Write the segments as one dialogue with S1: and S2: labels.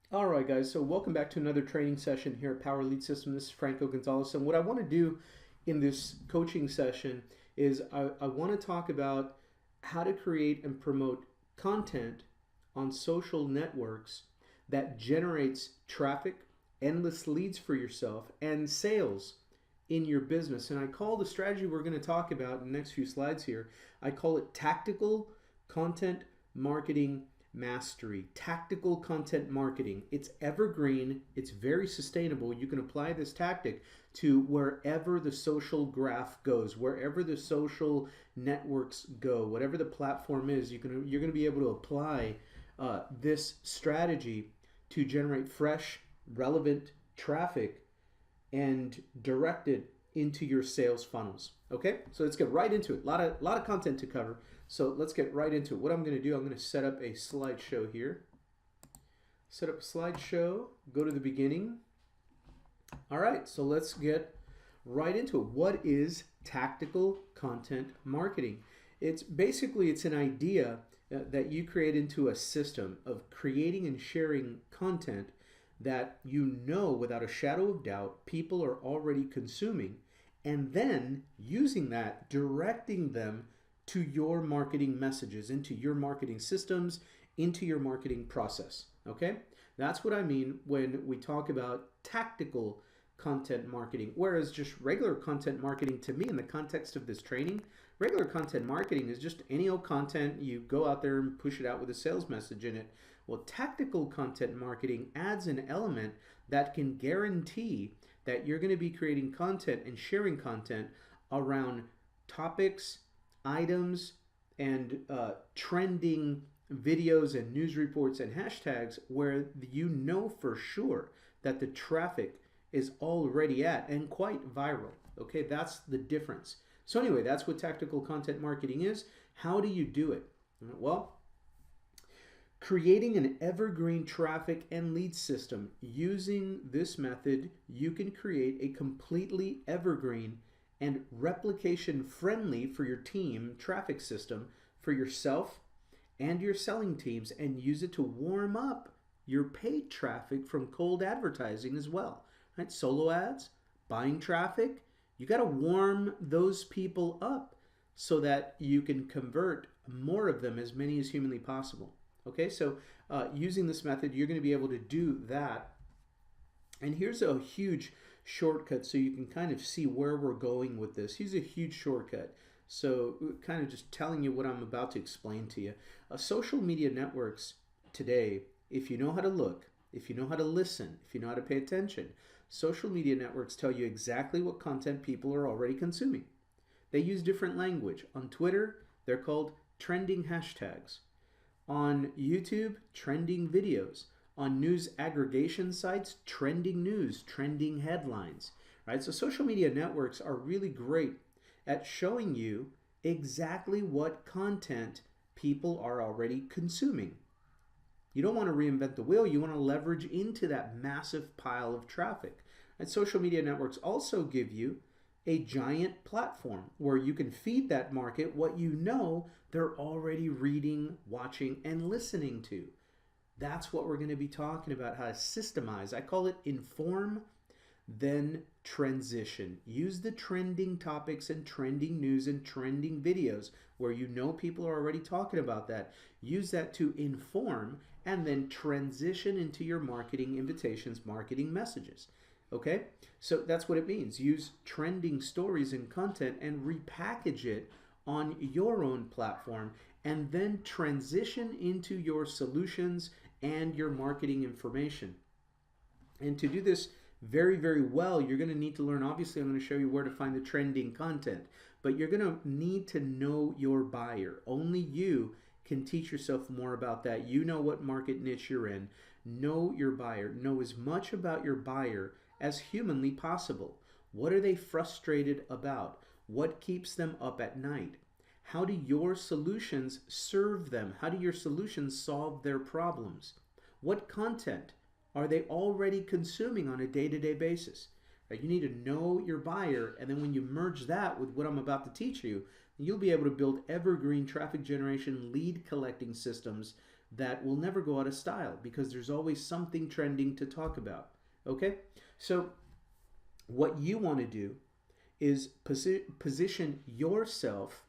S1: All right, guys. So welcome back to another training session here at Power Lead System. This is Franco Gonzalez, and what I want to do in this coaching session is I want to talk about how to create and promote content on social networks that generates traffic, endless leads for yourself, and sales in your business. And I call the strategy we're going to talk about in the next few slides here, I call it tactical content marketing mastery. Tactical content marketing. It's evergreen, it's very sustainable. You can apply this tactic to wherever the social graph goes, wherever the social networks go, whatever the platform is. You're going to be able to apply this strategy to generate fresh, relevant traffic and direct it into your sales funnels. Okay, so let's get right into it. A lot of content to cover. So let's get right into it. What I'm going to do, I'm going to set up a slideshow here. Set up a slideshow. Go to the beginning. All right, so let's get right into it. What is tactical content marketing? It's an idea that you create into a system of creating and sharing content that you know without a shadow of doubt people are already consuming, and then using that, directing them to your marketing messages, into your marketing systems, into your marketing process. Okay? That's what I mean when we talk about tactical content marketing. Whereas just regular content marketing, to me, in the context of this training, regular content marketing is just any old content. You go out there and push it out with a sales message in it. Well, tactical content marketing adds an element that can guarantee that you're going to be creating content and sharing content around topics, items, and trending videos and news reports and hashtags where you know for sure that the traffic is already at and quite viral. Okay, that's the difference. So anyway, that's what tactical content marketing is. How do you do it? Well, creating an evergreen traffic and lead system. Using this method, you can create a completely evergreen and replication friendly for your team traffic system for yourself and your selling teams, and use it to warm up your paid traffic from cold advertising as well. Right? Solo ads, buying traffic, you got to warm those people up so that you can convert more of them, as many as humanly possible. Okay, so using this method, you're going to be able to do that. And here's a huge shortcut so you can kind of see where we're going with this. Here's a huge shortcut. So kind of just telling you what I'm about to explain to you. Social media networks today, if you know how to look, if you know how to listen, if you know how to pay attention, social media networks tell you exactly what content people are already consuming. They use different language. On Twitter, they're called trending hashtags. On YouTube, trending videos. On news aggregation sites, trending news, trending headlines. Right? So social media networks are really great at showing you exactly what content people are already consuming. You don't want to reinvent the wheel. You want to leverage into that massive pile of traffic. And social media networks also give you a giant platform where you can feed that market what you know they're already reading, watching, and listening to. That's what we're going to be talking about, how to systemize. I call it inform, then transition. Use the trending topics and trending news and trending videos where you know people are already talking about that. Use that to inform and then transition into your marketing invitations, marketing messages. Okay, so that's what it means. Use trending stories and content and repackage it on your own platform, and then transition into your solutions and your marketing information. And to do this very, very well, you're going to need to learn. Obviously, I'm going to show you where to find the trending content, but you're going to need to know your buyer. Only you can teach yourself more about that. You know what market niche you're in. Know your buyer. Know as much about your buyer as humanly possible. What are they frustrated about? What keeps them up at night? How do your solutions serve them? How do your solutions solve their problems? What content are they already consuming on a day-to-day basis? Right? You need to know your buyer, and then when you merge that with what I'm about to teach you, you'll be able to build evergreen traffic generation lead collecting systems that will never go out of style because there's always something trending to talk about. Okay? So what you want to do is position yourself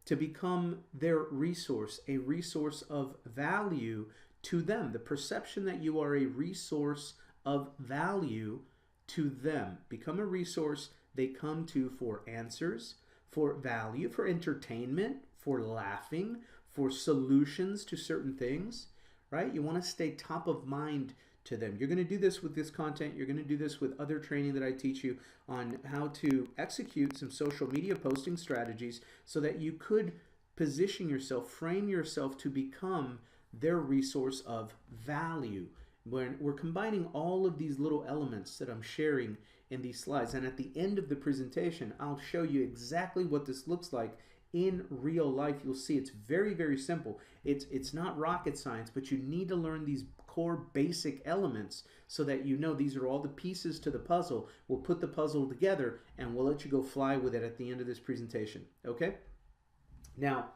S1: to become their resource, a resource of value to them. The perception that you are a resource of value to them. Become a resource they come to for answers, for value, for entertainment, for laughing, for solutions to certain things, right? You want to stay top of mind to them. You're going to do this with this content. You're going to do this with other training that I teach you on how to execute some social media posting strategies so that you could position yourself, frame yourself to become their resource of value. When we're combining all of these little elements that I'm sharing in these slides, and at the end of the presentation, I'll show you exactly what this looks like in real life. You'll see it's very, very simple. It's not rocket science, but you need to learn these core basic elements so that you know these are all the pieces to the puzzle. We'll put the puzzle together and we'll let you go fly with it at the end of this presentation. Okay? Now,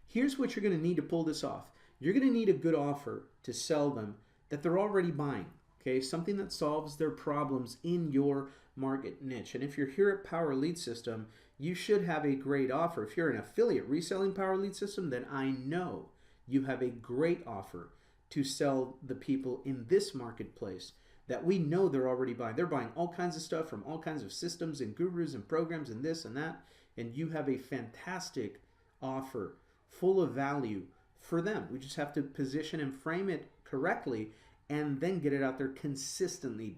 S1: here's what you're going to need to pull this off. You're going to need a good offer to sell them that they're already buying. Okay? Something that solves their problems in your market niche. And if you're here at Power Lead System, you should have a great offer. If you're an affiliate reselling Power Lead System, then I know you have a great offer to sell the people in this marketplace that we know they're already buying. They're buying all kinds of stuff from all kinds of systems and gurus and programs and this and that. And you have a fantastic offer full of value for them. We just have to position and frame it correctly and then get it out there consistently.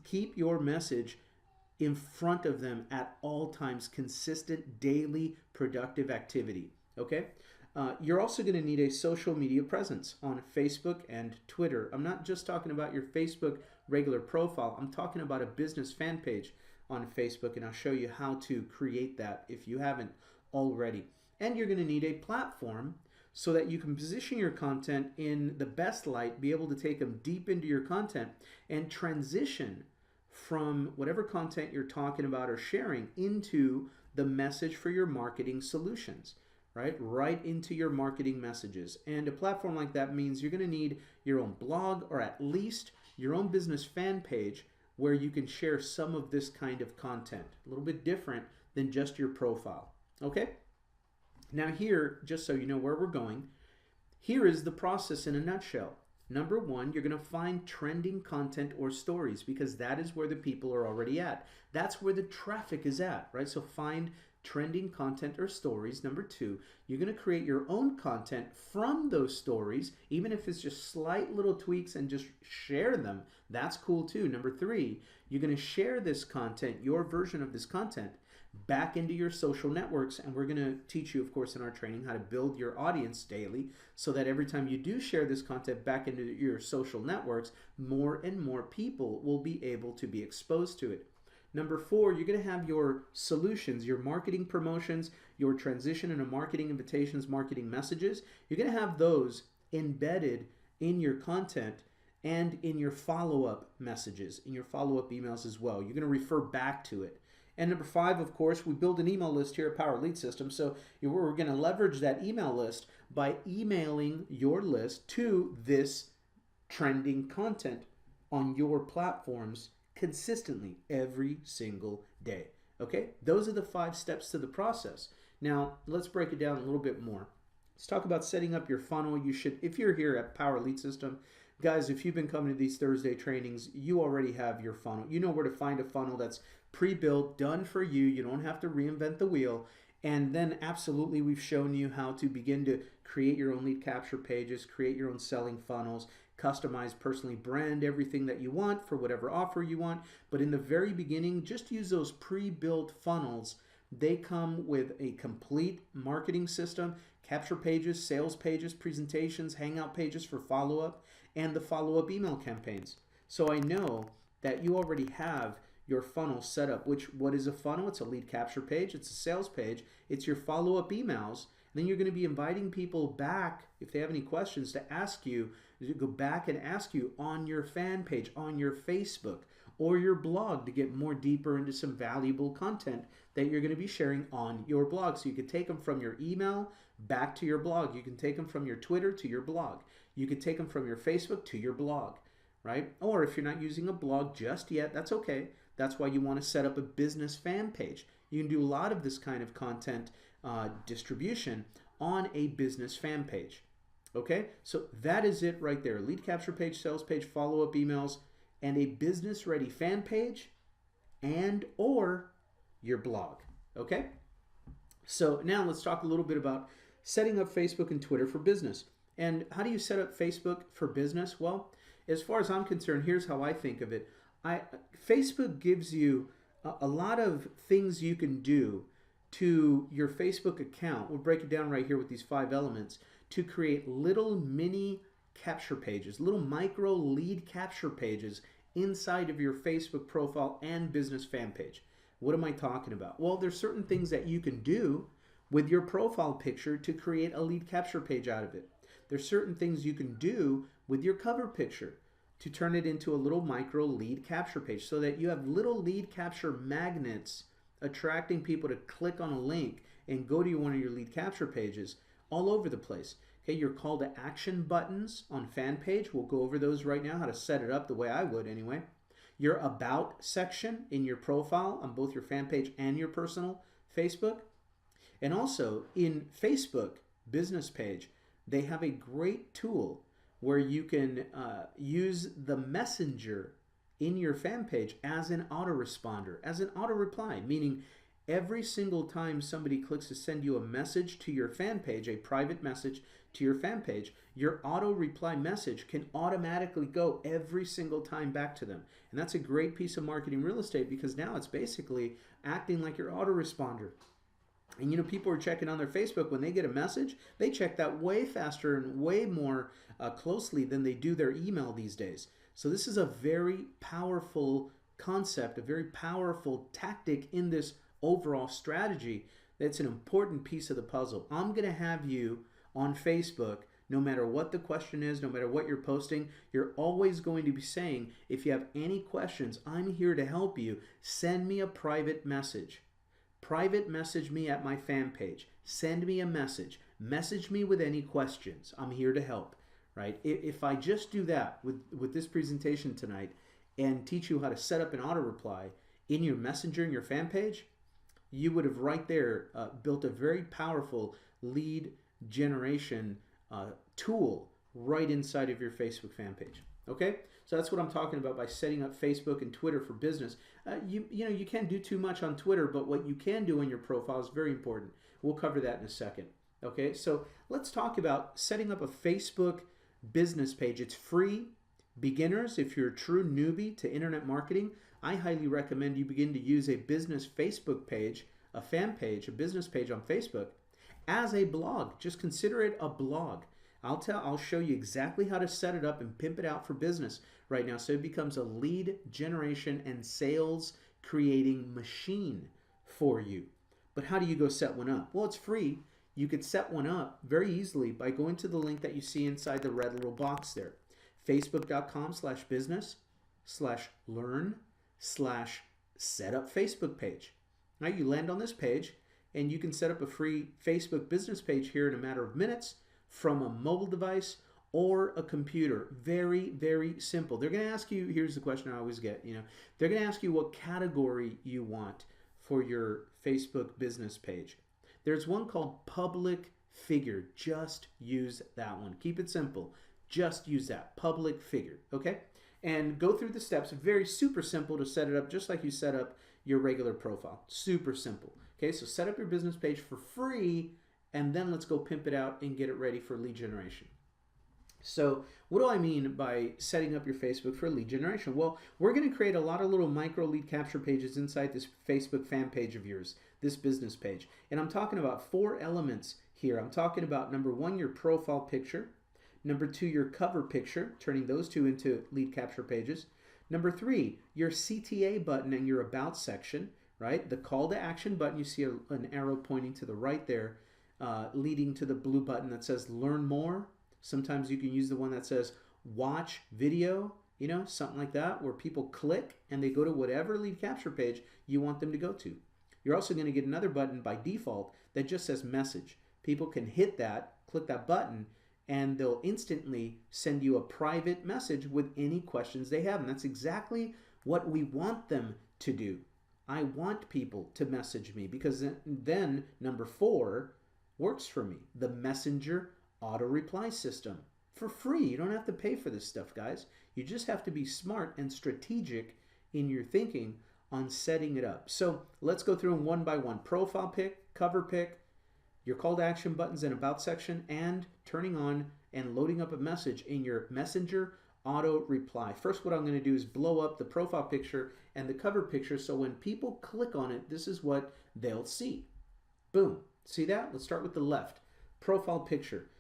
S1: Keep your message in front of them at all times. Consistent, daily, productive activity. Okay? You're also going to need a social media presence on Facebook and Twitter. I'm not just talking about your Facebook regular profile. I'm talking about a business fan page on Facebook, and I'll show you how to create that if you haven't already. And you're going to need a platform so that you can position your content in the best light, be able to take them deep into your content, and transition from whatever content you're talking about or sharing into the message for your marketing solutions. Right into your marketing messages. And a platform like that means you're going to need your own blog or at least your own business fan page where you can share some of this kind of content. A little bit different than just your profile. Okay? Now here, just so you know where we're going, here is the process in a nutshell. Number one, you're going to find trending content or stories because that is where the people are already at. That's where the traffic is at, right? So find trending content or stories. Number two, you're going to create your own content from those stories, even if it's just slight little tweaks, and just share them. That's cool too. Number three, you're going to share this content, your version of this content, back into your social networks. And we're going to teach you, of course, in our training how to build your audience daily so that every time you do share this content back into your social networks, more and more people will be able to be exposed to it. Number four, you're going to have your solutions, your marketing promotions, your transition into marketing invitations, marketing messages. You're going to have those embedded in your content and in your follow-up messages, in your follow-up emails as well. You're going to refer back to it. And number five, of course, we build an email list here at Power Lead System. So we're going to leverage that email list by emailing your list to this trending content on your platforms consistently every single day. Okay? Those are the 5 steps to the process. Now, let's break it down a little bit more. Let's talk about setting up your funnel. You should, if you're here at Power Lead System, guys, if you've been coming to these Thursday trainings, you already have your funnel. You know where to find a funnel that's pre-built, done for you. You don't have to reinvent the wheel. And then absolutely, we've shown you how to begin to create your own lead capture pages, create your own selling funnels, customize, personally brand everything that you want for whatever offer you want. But in the very beginning, just use those pre-built funnels. They come with a complete marketing system, capture pages, sales pages, presentations, hangout pages for follow-up, and the follow-up email campaigns. So I know that you already have your funnel set up. What is a funnel? It's a lead capture page. It's a sales page. It's your follow-up emails. And then you're going to be inviting people back, if they have any questions, to ask you is to go back and ask you on your fan page, on your Facebook, or your blog to get more deeper into some valuable content that you're going to be sharing on your blog. So you can take them from your email back to your blog. You can take them from your Twitter to your blog. You can take them from your Facebook to your blog, right? Or if you're not using a blog just yet, that's okay. That's why you want to set up a business fan page. You can do a lot of this kind of content distribution on a business fan page. Okay, so that is it right there. Lead capture page, sales page, follow-up emails, and a business-ready fan page and or your blog. Okay, so now let's talk a little bit about setting up Facebook and Twitter for business. And how do you set up Facebook for business? Well, as far as I'm concerned, here's how I think of it. Facebook gives you a lot of things you can do to your Facebook account. We'll break it down right here with these 5 elements to create little mini capture pages, little micro lead capture pages inside of your Facebook profile and business fan page. What am I talking about? Well, there's certain things that you can do with your profile picture to create a lead capture page out of it. There's certain things you can do with your cover picture to turn it into a little micro lead capture page so that you have little lead capture magnets attracting people to click on a link and go to one of your lead capture pages all over the place. Okay, your call to action buttons on fan page, we'll go over those right now, how to set it up the way I would anyway. Your about section in your profile on both your fan page and your personal Facebook. And also in Facebook business page, they have a great tool where you can use the messenger in your fan page as an autoresponder, as an auto reply, meaning every single time somebody clicks to send you a message to your fan page, a private message to your fan page, your auto reply message can automatically go every single time back to them. And that's a great piece of marketing real estate because now it's basically acting like your autoresponder. And you know, people are checking on their Facebook when they get a message, they check that way faster and way more closely than they do their email these days. So this is a very powerful concept, a very powerful tactic in this overall strategy. That's an important piece of the puzzle. I'm going to have you on Facebook, no matter what the question is, no matter what you're posting, you're always going to be saying, if you have any questions, I'm here to help you. Send me a private message. Private message me at my fan page. Send me a message. Message me with any questions. I'm here to help, right? If I just do that with this presentation tonight and teach you how to set up an auto reply in your messenger and your fan page, you would have right there built a very powerful lead generation tool right inside of your Facebook fan page. Okay, so that's what I'm talking about by setting up Facebook and Twitter for business. You know, you can't do too much on Twitter, but what you can do on your profile is very important. We'll cover that in a second. Okay, so let's talk about setting up a Facebook business page. It's free. Beginners, if you're a true newbie to internet marketing, I highly recommend you begin to use a business Facebook page, a fan page, a business page on Facebook as a blog. Just consider it a blog. I'll show you exactly how to set it up and pimp it out for business right now so it becomes a lead generation and sales creating machine for you. But how do you go set one up? Well, it's free. You could set one up very easily by going to the link that you see inside the red little box there. Facebook.com/business/learn/setup Facebook page. Now you land on this page and you can set up a free Facebook business page here in a matter of minutes from a mobile device or a computer. Very, very simple. They're going to ask you, here's the question I always get, they're going to ask you what category you want for your Facebook business page. There's one called public figure. Just use that one. Keep it simple. Just use that, public figure, okay? And go through the steps. Very super simple to set it up, just like you set up your regular profile. Super simple. Okay, so set up your business page for free, and then let's go pimp it out and get it ready for lead generation. So what do I mean by setting up your Facebook for lead generation? Well, we're going to create a lot of little micro lead capture pages inside this Facebook fan page of yours, this business page. And I'm talking about 4 elements here. I'm talking about number 1, your profile picture. Number 2, your cover picture, turning those 2 into lead capture pages. Number 3, your CTA button and your about section, right? The call to action button, you see an arrow pointing to the right there, leading to the blue button that says learn more. Sometimes you can use the one that says watch video, something like that, where people click and they go to whatever lead capture page you want them to go to. You're also going to get another button by default that just says message. People can hit that, click that button, and they'll instantly send you a private message with any questions they have. And that's exactly what we want them to do. I want people to message me, because then number 4 works for me. The messenger auto reply system. For free. You don't have to pay for this stuff, guys. You just have to be smart and strategic in your thinking on setting it up. So let's go through them one by one. Profile pic, cover pic, your call to action buttons and about section, and turning on and loading up a message in your messenger auto reply. First, what I'm going to do is blow up the profile picture and the cover picture, so when people click on it, this is what they'll see. Boom. See that? Let's start with the left. Profile picture.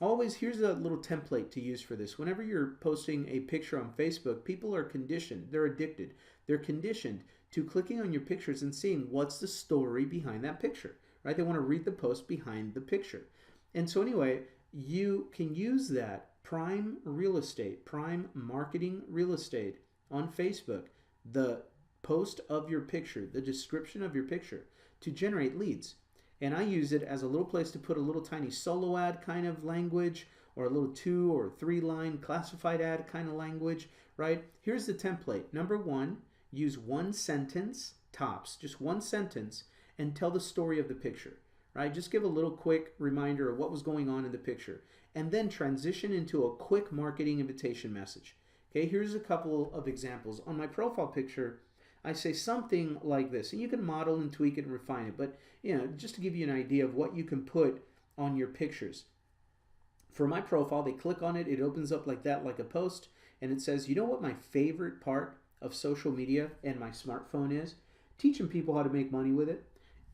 S1: Always, here's a little template to use for this. Whenever you're posting a picture on Facebook, people are conditioned, they're addicted. They're conditioned to clicking on your pictures and seeing what's the story behind that picture, right? They want to read the post behind the picture. And so anyway, you can use that prime real estate, prime marketing real estate on Facebook, the post of your picture, the description of your picture, to generate leads. And I use it as a little place to put a little tiny solo ad kind of language, or a little 2 or 3 line classified ad kind of language, right? Here's the template. Number 1, use 1 sentence, tops, just 1 sentence, and tell the story of the picture, right? Just give a little quick reminder of what was going on in the picture, and then transition into a quick marketing invitation message. Okay, here's a couple of examples. On my profile picture, I say something like this, and you can model and tweak it and refine it, but just to give you an idea of what you can put on your pictures. For my profile, they click on it, it opens up like that, like a post, and it says, you know what my favorite part of social media and my smartphone is? Teaching people how to make money with it.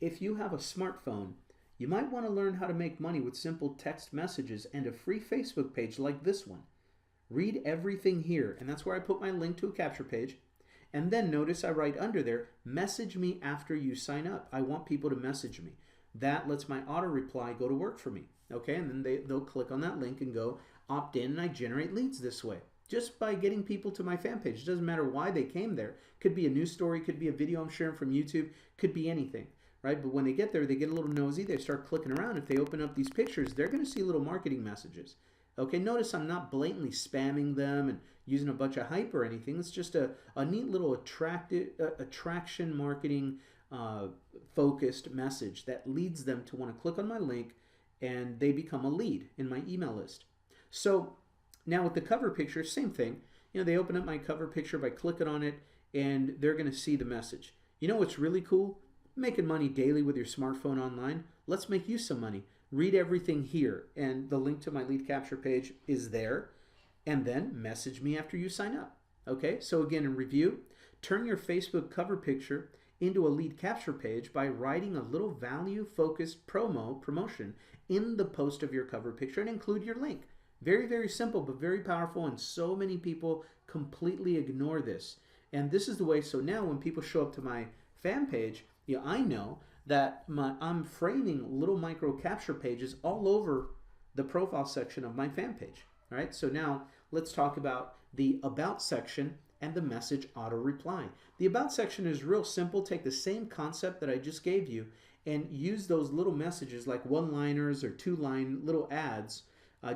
S1: If you have a smartphone, you might want to learn how to make money with simple text messages and a free Facebook page like this one. Read everything here, and that's where I put my link to a capture page. And then notice I write under there, message me after you sign up. I want people to message me. That lets my auto reply go to work for me. Okay, and then they'll click on that link and go opt in, and I generate leads this way. Just by getting people to my fan page. It doesn't matter why they came there. Could be a news story, could be a video I'm sharing from YouTube, could be anything, right? But when they get there, they get a little nosy, they start clicking around. If they open up these pictures, they're going to see little marketing messages. Okay, notice I'm not blatantly spamming them and using a bunch of hype or anything. It's just a neat little attraction marketing focused message that leads them to want to click on my link, and they become a lead in my email list. So now with the cover picture, same thing. They open up my cover picture by clicking on it, and they're going to see the message. You know what's really cool? Making money daily with your smartphone online. Let's make you some money. Read everything here, and the link to my lead capture page is there, and then message me after you sign up. Okay, so again, in review, turn your Facebook cover picture into a lead capture page by writing a little value-focused promotion in the post of your cover picture and include your link. Very, very simple, but very powerful, and so many people completely ignore this. And this is the way, so now when people show up to my fan page, I know that I'm framing little micro capture pages all over the profile section of my fan page. All right, so now let's talk about the about section and the message auto reply. The about section is real simple. Take the same concept that I just gave you and use those little messages like one-liners or 2-line little ads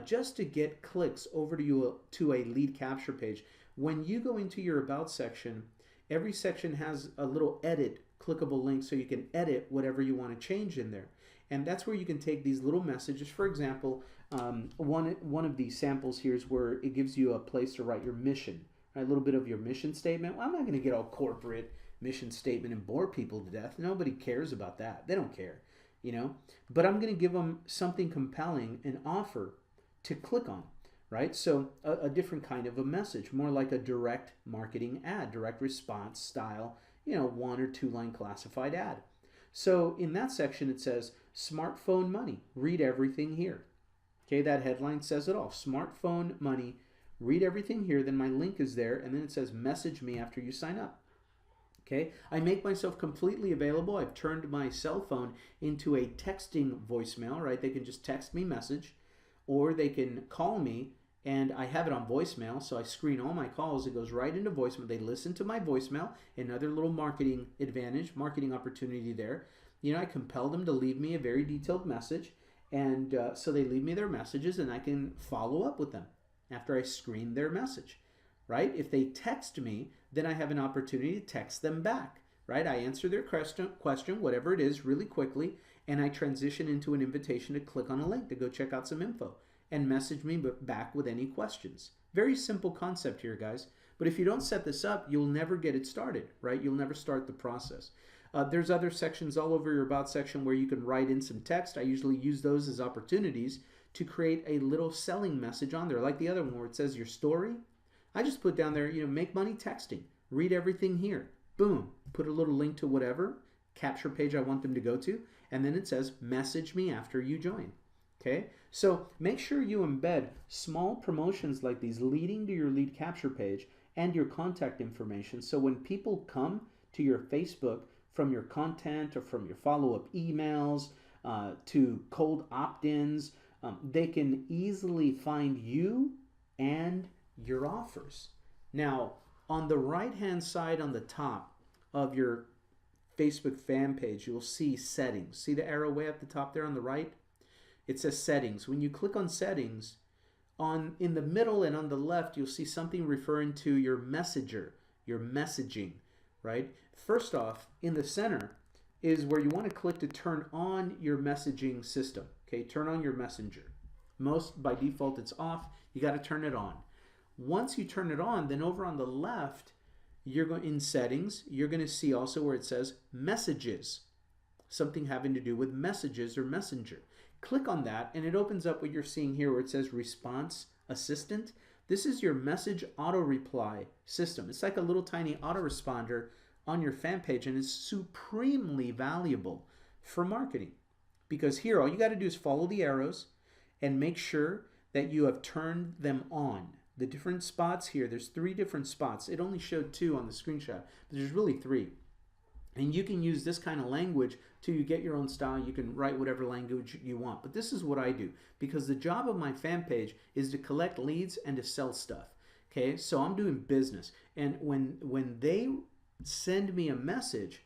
S1: just to get clicks over to a lead capture page. When you go into your about section, every section has a little edit clickable link so you can edit whatever you want to change in there. And that's where you can take these little messages. For example, one of these samples here is where it gives you a place to write your mission, right? A little bit of your mission statement. Well, I'm not going to get all corporate mission statement and bore people to death. Nobody cares about that. They don't care, But I'm going to give them something compelling, an offer to click on, right? So a different kind of a message, more like a direct marketing ad, direct response style, 1 or 2-line classified ad. So in that section, it says smartphone money, read everything here. Okay, that headline says it all. Smartphone money, read everything here. Then my link is there, and then it says message me after you sign up. Okay, I make myself completely available. I've turned my cell phone into a texting voicemail, right? They can just text me message, or they can call me and I have it on voicemail, so I screen all my calls. It goes right into voicemail. They listen to my voicemail, another little marketing advantage, marketing opportunity there. I compel them to leave me a very detailed message, and so they leave me their messages, and I can follow up with them after I screen their message, right? If they text me, then I have an opportunity to text them back, right? I answer their question, whatever it is, really quickly, and I transition into an invitation to click on a link to go check out some info and message me back with any questions. Very simple concept here, guys. But if you don't set this up, you'll never get it started, right? You'll never start the process. There's other sections all over your About section where you can write in some text. I usually use those as opportunities to create a little selling message on there, like the other one where it says your story. I just put down there, make money texting. Read everything here. Boom. Put a little link to whatever capture page I want them to go to, and then it says message me after you join. Okay, so make sure you embed small promotions like these leading to your lead capture page and your contact information, so when people come to your Facebook from your content or from your follow-up emails to cold opt-ins, they can easily find you and your offers. Now, on the right-hand side on the top of your Facebook fan page, you'll see settings. See the arrow way up the top there on the right? It says settings. When you click on settings, in the middle and on the left, you'll see something referring to your messenger, your messaging, right? First off, in the center is where you want to click to turn on your messaging system. Okay, turn on your messenger. Most by default it's off. You got to turn it on. Once you turn it on, then over on the left, you're going in settings, you're going to see also where it says messages, something having to do with messages or messenger. Click on that and it opens up what you're seeing here where it says response assistant. This is your message auto reply system. It's like a little tiny autoresponder on your fan page, and it's supremely valuable for marketing, because here all you got to do is follow the arrows and make sure that you have turned them on. The different spots here, there's 3 different spots. It only showed 2 on the screenshot, but there's really 3. And you can use this kind of language till you get your own style. You can write whatever language you want. But this is what I do, because the job of my fan page is to collect leads and to sell stuff. Okay, so I'm doing business. And when they send me a message,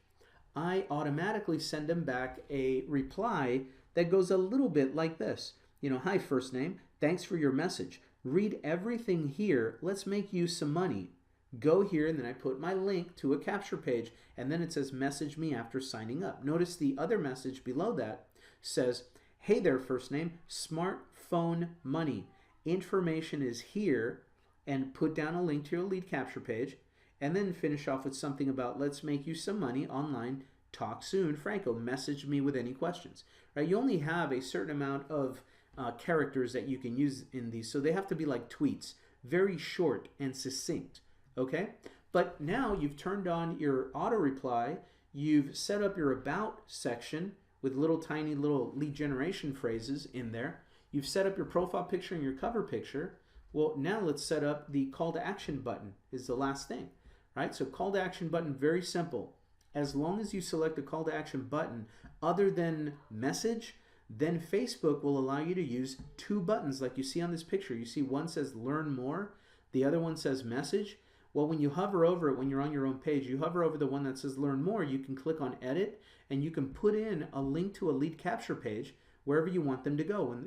S1: I automatically send them back a reply that goes a little bit like this. Hi, first name. Thanks for your message. Read everything here. Let's make you some money. Go here, and then I put my link to a capture page, and then it says message me after signing up. Notice the other message below that says, hey there, first name, smartphone money. Information is here, and put down a link to your lead capture page, and then finish off with something about let's make you some money online. Talk soon, Franco. Message me with any questions. Right? You only have a certain amount of characters that you can use in these, so they have to be like tweets, very short and succinct. Okay, but now you've turned on your auto reply. You've set up your about section with little tiny little lead generation phrases in there. You've set up your profile picture and your cover picture. Well, now let's set up the call to action button is the last thing, right? So call to action button, very simple. As long as you select a call to action button other than message, then Facebook will allow you to use 2 buttons like you see on this picture. You see one says learn more, the other one says message. Well, when you hover over it, when you're on your own page, you hover over the one that says learn more, you can click on edit, and you can put in a link to a lead capture page wherever you want them to go.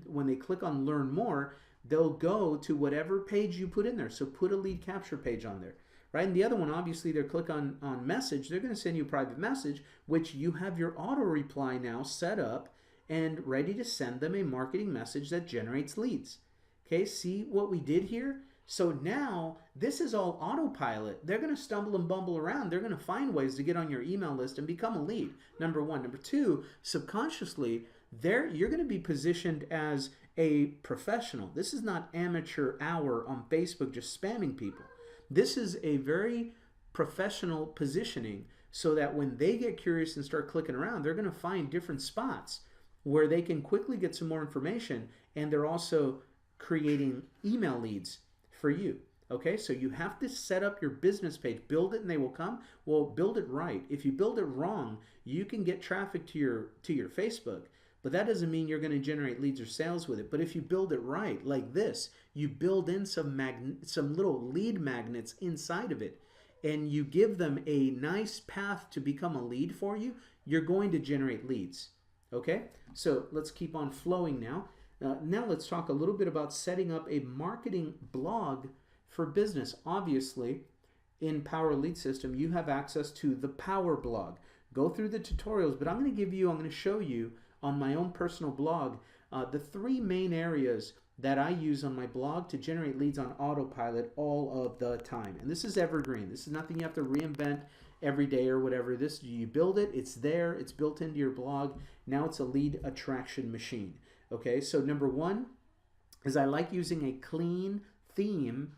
S1: When they click on learn more, they'll go to whatever page you put in there. So put a lead capture page on there, right? And the other one, obviously, they'll click on message. They're going to send you a private message, which you have your auto reply now set up and ready to send them a marketing message that generates leads. Okay, see what we did here? So now this is all autopilot. They're going to stumble and bumble around. They're going to find ways to get on your email list and become a lead. Number 1. Number 2, subconsciously, you're going to be positioned as a professional. This is not amateur hour on Facebook just spamming people. This is a very professional positioning, so that when they get curious and start clicking around, they're going to find different spots where they can quickly get some more information, and they're also creating email leads for you. Okay, so you have to set up your business page, build it and they will come. Well, build it right. If you build it wrong, you can get traffic to your Facebook, but that doesn't mean you're going to generate leads or sales with it. But if you build it right, like this, you build in some little lead magnets inside of it, and you give them a nice path to become a lead for you, you're going to generate leads. Okay, so let's keep on flowing now. Now let's talk a little bit about setting up a marketing blog for business. Obviously, in Power Lead System, you have access to the Power blog. Go through the tutorials, but I'm going to show you on my own personal blog the 3 main areas that I use on my blog to generate leads on autopilot all of the time. And this is evergreen. This is nothing you have to reinvent every day or whatever. This, you build it, it's there, it's built into your blog. Now it's a lead attraction machine. Okay, so number 1 is I like using a clean theme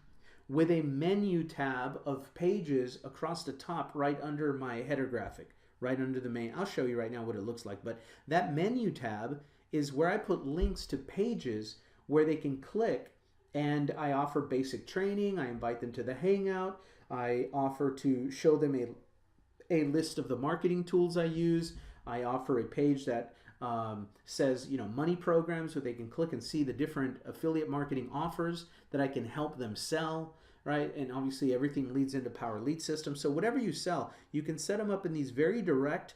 S1: with a menu tab of pages across the top right under my header graphic, right under the main. I'll show you right now what it looks like, but that menu tab is where I put links to pages where they can click, and I offer basic training. I invite them to the Hangout. I offer to show them a list of the marketing tools I use. I offer a page that says, money programs, where they can click and see the different affiliate marketing offers that I can help them sell, right? And obviously everything leads into Power Lead System. So whatever you sell, you can set them up in these very direct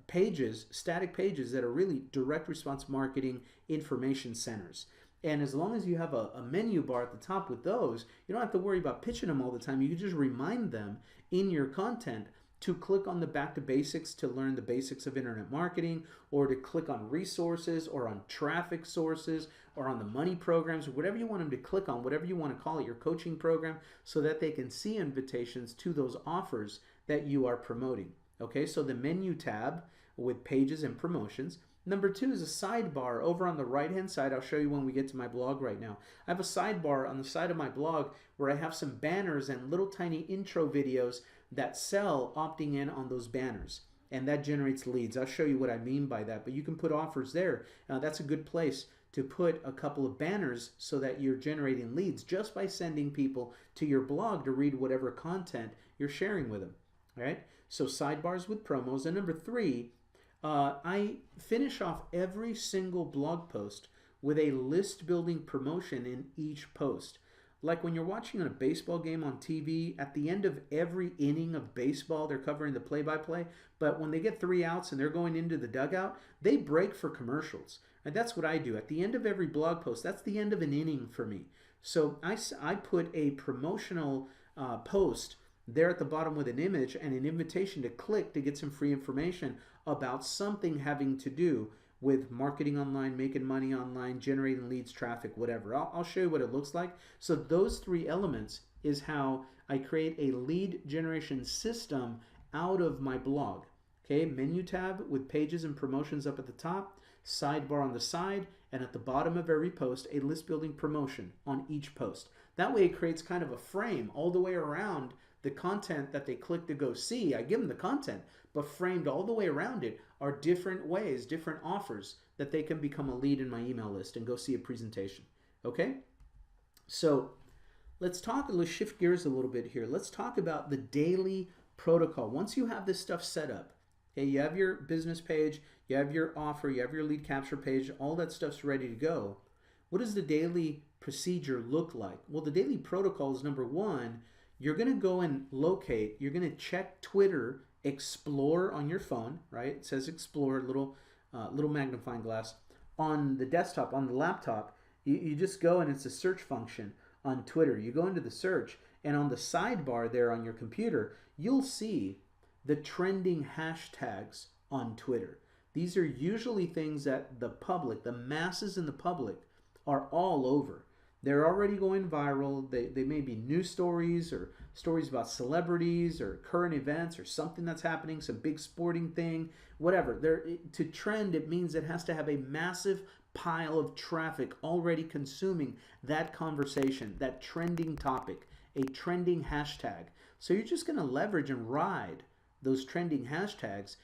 S1: pages, static pages that are really direct response marketing information centers. And as long as you have a menu bar at the top with those, you don't have to worry about pitching them all the time. You can just remind them in your content to click on the Back to Basics to learn the basics of internet marketing, or to click on resources, or on traffic sources, or on the money programs, or whatever you want them to click on, whatever you want to call it, your coaching program, so that they can see invitations to those offers that you are promoting. Okay, so the menu tab with pages and promotions. Number 2 is a sidebar over on the right-hand side. I'll show you when we get to my blog right now. I have a sidebar on the side of my blog where I have some banners and little tiny intro videos that sell opting in on those banners, and that generates leads. I'll show you what I mean by that, but you can put offers there. That's a good place to put a couple of banners so that you're generating leads just by sending people to your blog to read whatever content you're sharing with them. All right, so sidebars with promos. And number 3, I finish off every single blog post with a list building promotion in each post. Like when you're watching a baseball game on TV, at the end of every inning of baseball, they're covering the play-by-play, but when they get 3 outs and they're going into the dugout, they break for commercials. And that's what I do. At the end of every blog post, that's the end of an inning for me. So I put a promotional post there at the bottom with an image and an invitation to click to get some free information about something having to do with marketing online, making money online, generating leads, traffic, whatever. I'll show you what it looks like. So those 3 elements is how I create a lead generation system out of my blog. Okay, menu tab with pages and promotions up at the top, sidebar on the side, and at the bottom of every post, a list building promotion on each post. That way it creates kind of a frame all the way around the content that they click to go see. I give them the content, but framed all the way around it are different ways, different offers that they can become a lead in my email list and go see a presentation. Okay? So let's shift gears a little bit here. Let's talk about the daily protocol. Once you have this stuff set up, okay, you have your business page, you have your offer, you have your lead capture page, all that stuff's ready to go. What does the daily procedure look like? Well, the daily protocol is number 1, you're going to go and locate, you're going to check Twitter Explore on your phone, right? It says Explore, little magnifying glass. On the desktop, on the laptop, you just go and it's a search function on Twitter. You go into the search, and on the sidebar there on your computer, you'll see the trending hashtags on Twitter. These are usually things that the public, the masses in the public, are all over. They're already going viral. They may be news stories or stories about celebrities or current events or something that's happening, some big sporting thing, whatever. To trend, it means it has to have a massive pile of traffic already consuming that conversation, that trending topic, a trending hashtag. So you're just going to leverage and ride those trending hashtags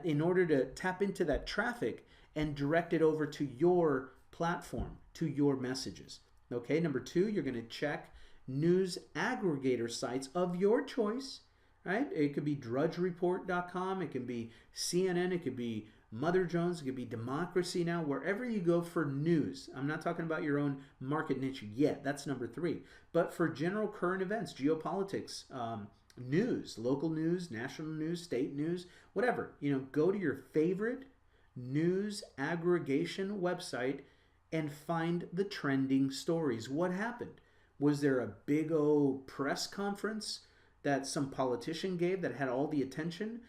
S1: in order to tap into that traffic and direct it over to your platform, to your messages. Okay, number 2, you're going to check news aggregator sites of your choice, right? It could be drudgereport.com, it can be CNN, it could be Mother Jones. It could be Democracy Now. Wherever you go for news. I'm not talking about your own market niche yet. That's number 3. But for general current events, geopolitics, news, local news, national news, state news, whatever. Go to your favorite news aggregation website and find the trending stories. What happened? Was there a big old press conference that some politician gave that had all the attention?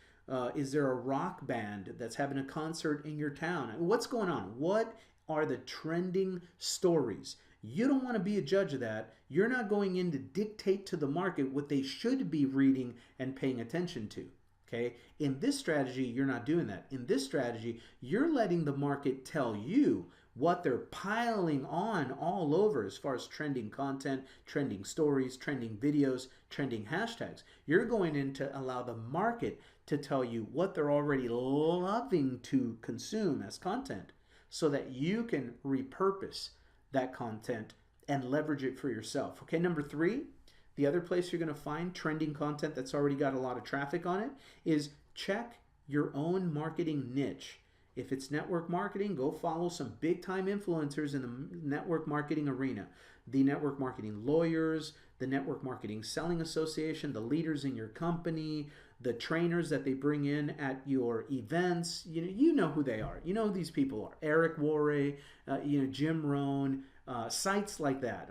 S1: Is there a rock band that's having a concert in your town? What's going on? What are the trending stories? You don't want to be a judge of that. You're not going in to dictate to the market what they should be reading and paying attention to. Okay? In this strategy, you're not doing that. In this strategy, you're letting the market tell you what they're piling on all over as far as trending content, trending stories, trending videos, trending hashtags. You're going in to allow the market to tell you what they're already loving to consume as content so that you can repurpose that content and leverage it for yourself. Okay, number 3, the other place you're going to find trending content that's already got a lot of traffic on it is check your own marketing niche. If it's network marketing, go follow some big time influencers in the network marketing arena. The network marketing lawyers, the network marketing selling association, the leaders in your company, the trainers that they bring in at your events. You know who they are. You know who these people are. Eric Worre, Jim Rohn, sites like that.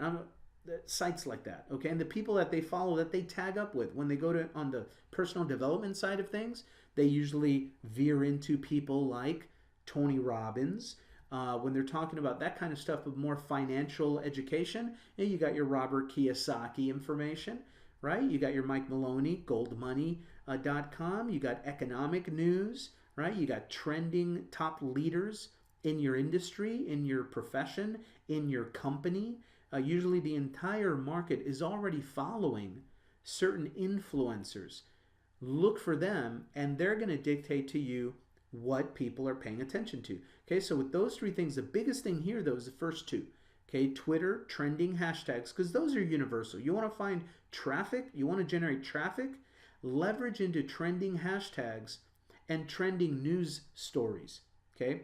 S1: Okay, and the people that they follow, that they tag up with when they go to on the personal development side of things, they usually veer into people like Tony Robbins. When they're talking about that kind of stuff of more financial education, you got your Robert Kiyosaki information, right? You got your Mike Maloney, goldmoney.com. You got economic news, right? You got trending top leaders in your industry, in your profession, in your company. Usually the entire market is already following certain influencers. Look for them, and they're going to dictate to you what people are paying attention to. Okay, so with those 3 things, the biggest thing here, though, is the first 2. Okay, Twitter, trending hashtags, because those are universal. You want to find traffic, you want to generate traffic, leverage into trending hashtags and trending news stories. Okay,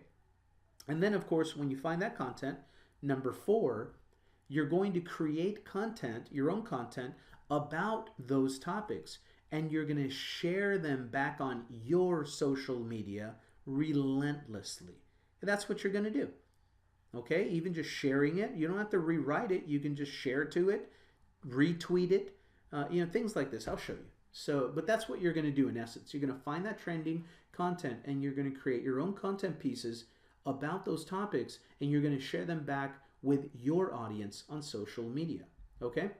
S1: and then, of course, when you find that content, number 4, you're going to create content, your own content, about those topics. And you're going to share them back on your social media relentlessly. And that's what you're going to do. Okay? Even just sharing it. You don't have to rewrite it. You can just share to it, retweet it, things like this. I'll show you. So, but that's what you're going to do in essence. You're going to find that trending content and you're going to create your own content pieces about those topics and you're going to share them back with your audience on social media. Okay?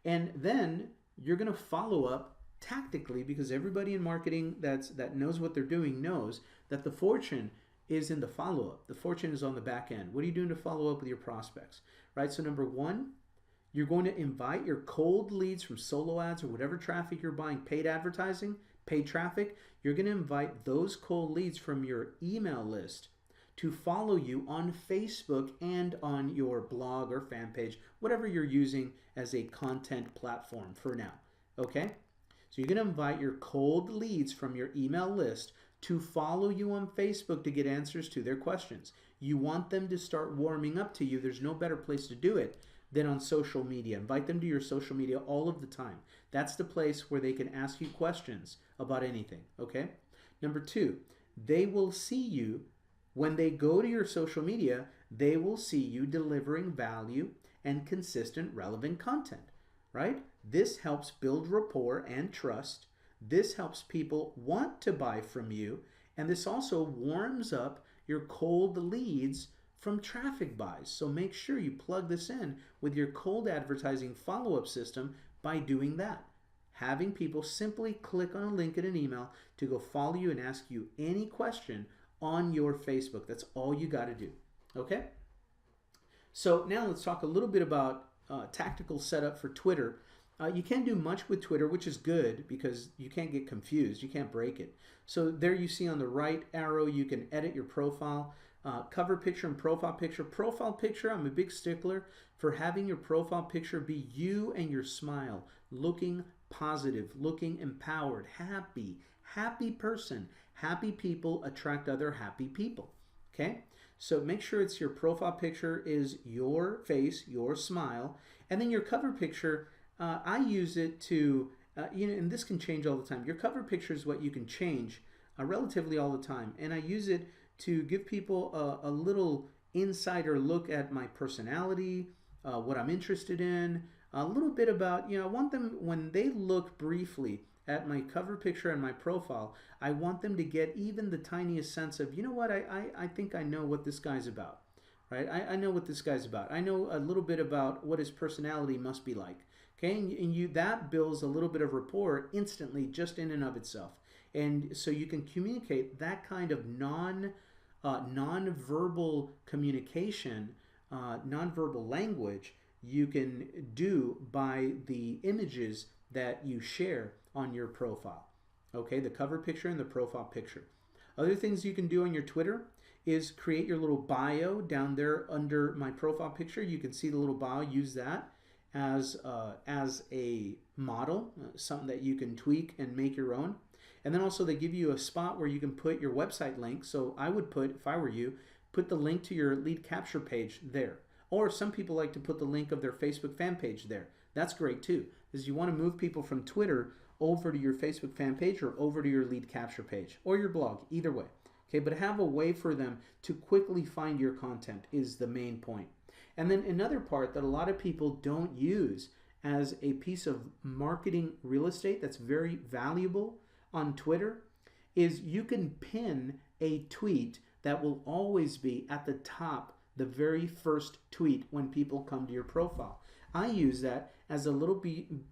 S1: And then you're going to follow up tactically, because everybody in marketing that knows what they're doing knows that the fortune is in the follow-up. The fortune is on the back end. What are you doing to follow up with your prospects? Right? So number 1, you're going to invite your cold leads from solo ads or whatever traffic you're buying, paid advertising, paid traffic. You're going to invite those cold leads from your email list to follow you on Facebook and on your blog or fan page, whatever you're using as a content platform for now. Okay? So you're going to invite your cold leads from your email list to follow you on Facebook to get answers to their questions. You want them to start warming up to you. There's no better place to do it than on social media. Invite them to your social media all of the time. That's the place where they can ask you questions about anything, okay? Number 2, they will see you when they go to your social media, they will see you delivering value and consistent, relevant content, right? This helps build rapport and trust. This helps people want to buy from you. And this also warms up your cold leads from traffic buys. So make sure you plug this in with your cold advertising follow-up system by doing that. Having people simply click on a link in an email to go follow you and ask you any question on your Facebook. That's all you got to do. Okay? So now let's talk a little bit about tactical setup for Twitter. You can't do much with Twitter, which is good because you can't get confused. You can't break it. So there you see on the right arrow, you can edit your profile, cover picture and profile picture. Profile picture, I'm a big stickler for having your profile picture be you and your smile, looking positive, looking empowered, happy person, Happy people attract other happy people. Okay? So make sure it's your profile picture is your face, your smile, and then your cover picture. I use it to, and this can change all the time. Your cover picture is what you can change relatively all the time, and I use it to give people a little insider look at my personality, what I'm interested in, a little bit about, I want them, when they look briefly at my cover picture and my profile, I want them to get even the tiniest sense of, you know what, I think I know what this guy's about, right? I know what this guy's about. I know a little bit about what his personality must be like, okay? And you that builds a little bit of rapport instantly just in and of itself. And so you can communicate that kind of non-verbal communication, non-verbal language you can do by the images that you share on your profile. Okay, the cover picture and the profile picture. Other things you can do on your Twitter is create your little bio down there under my profile picture. You can see the little bio. Use that as a model, something that you can tweak and make your own. And then also they give you a spot where you can put your website link. So I would put, if I were you, put the link to your lead capture page there. Or some people like to put the link of their Facebook fan page there. That's great too, because you want to move people from Twitter over to your Facebook fan page or over to your lead capture page or your blog, either way. Okay, but have a way for them to quickly find your content is the main point. And then another part that a lot of people don't use as a piece of marketing real estate that's very valuable on Twitter is you can pin a tweet that will always be at the top, the very first tweet when people come to your profile. I use that as a little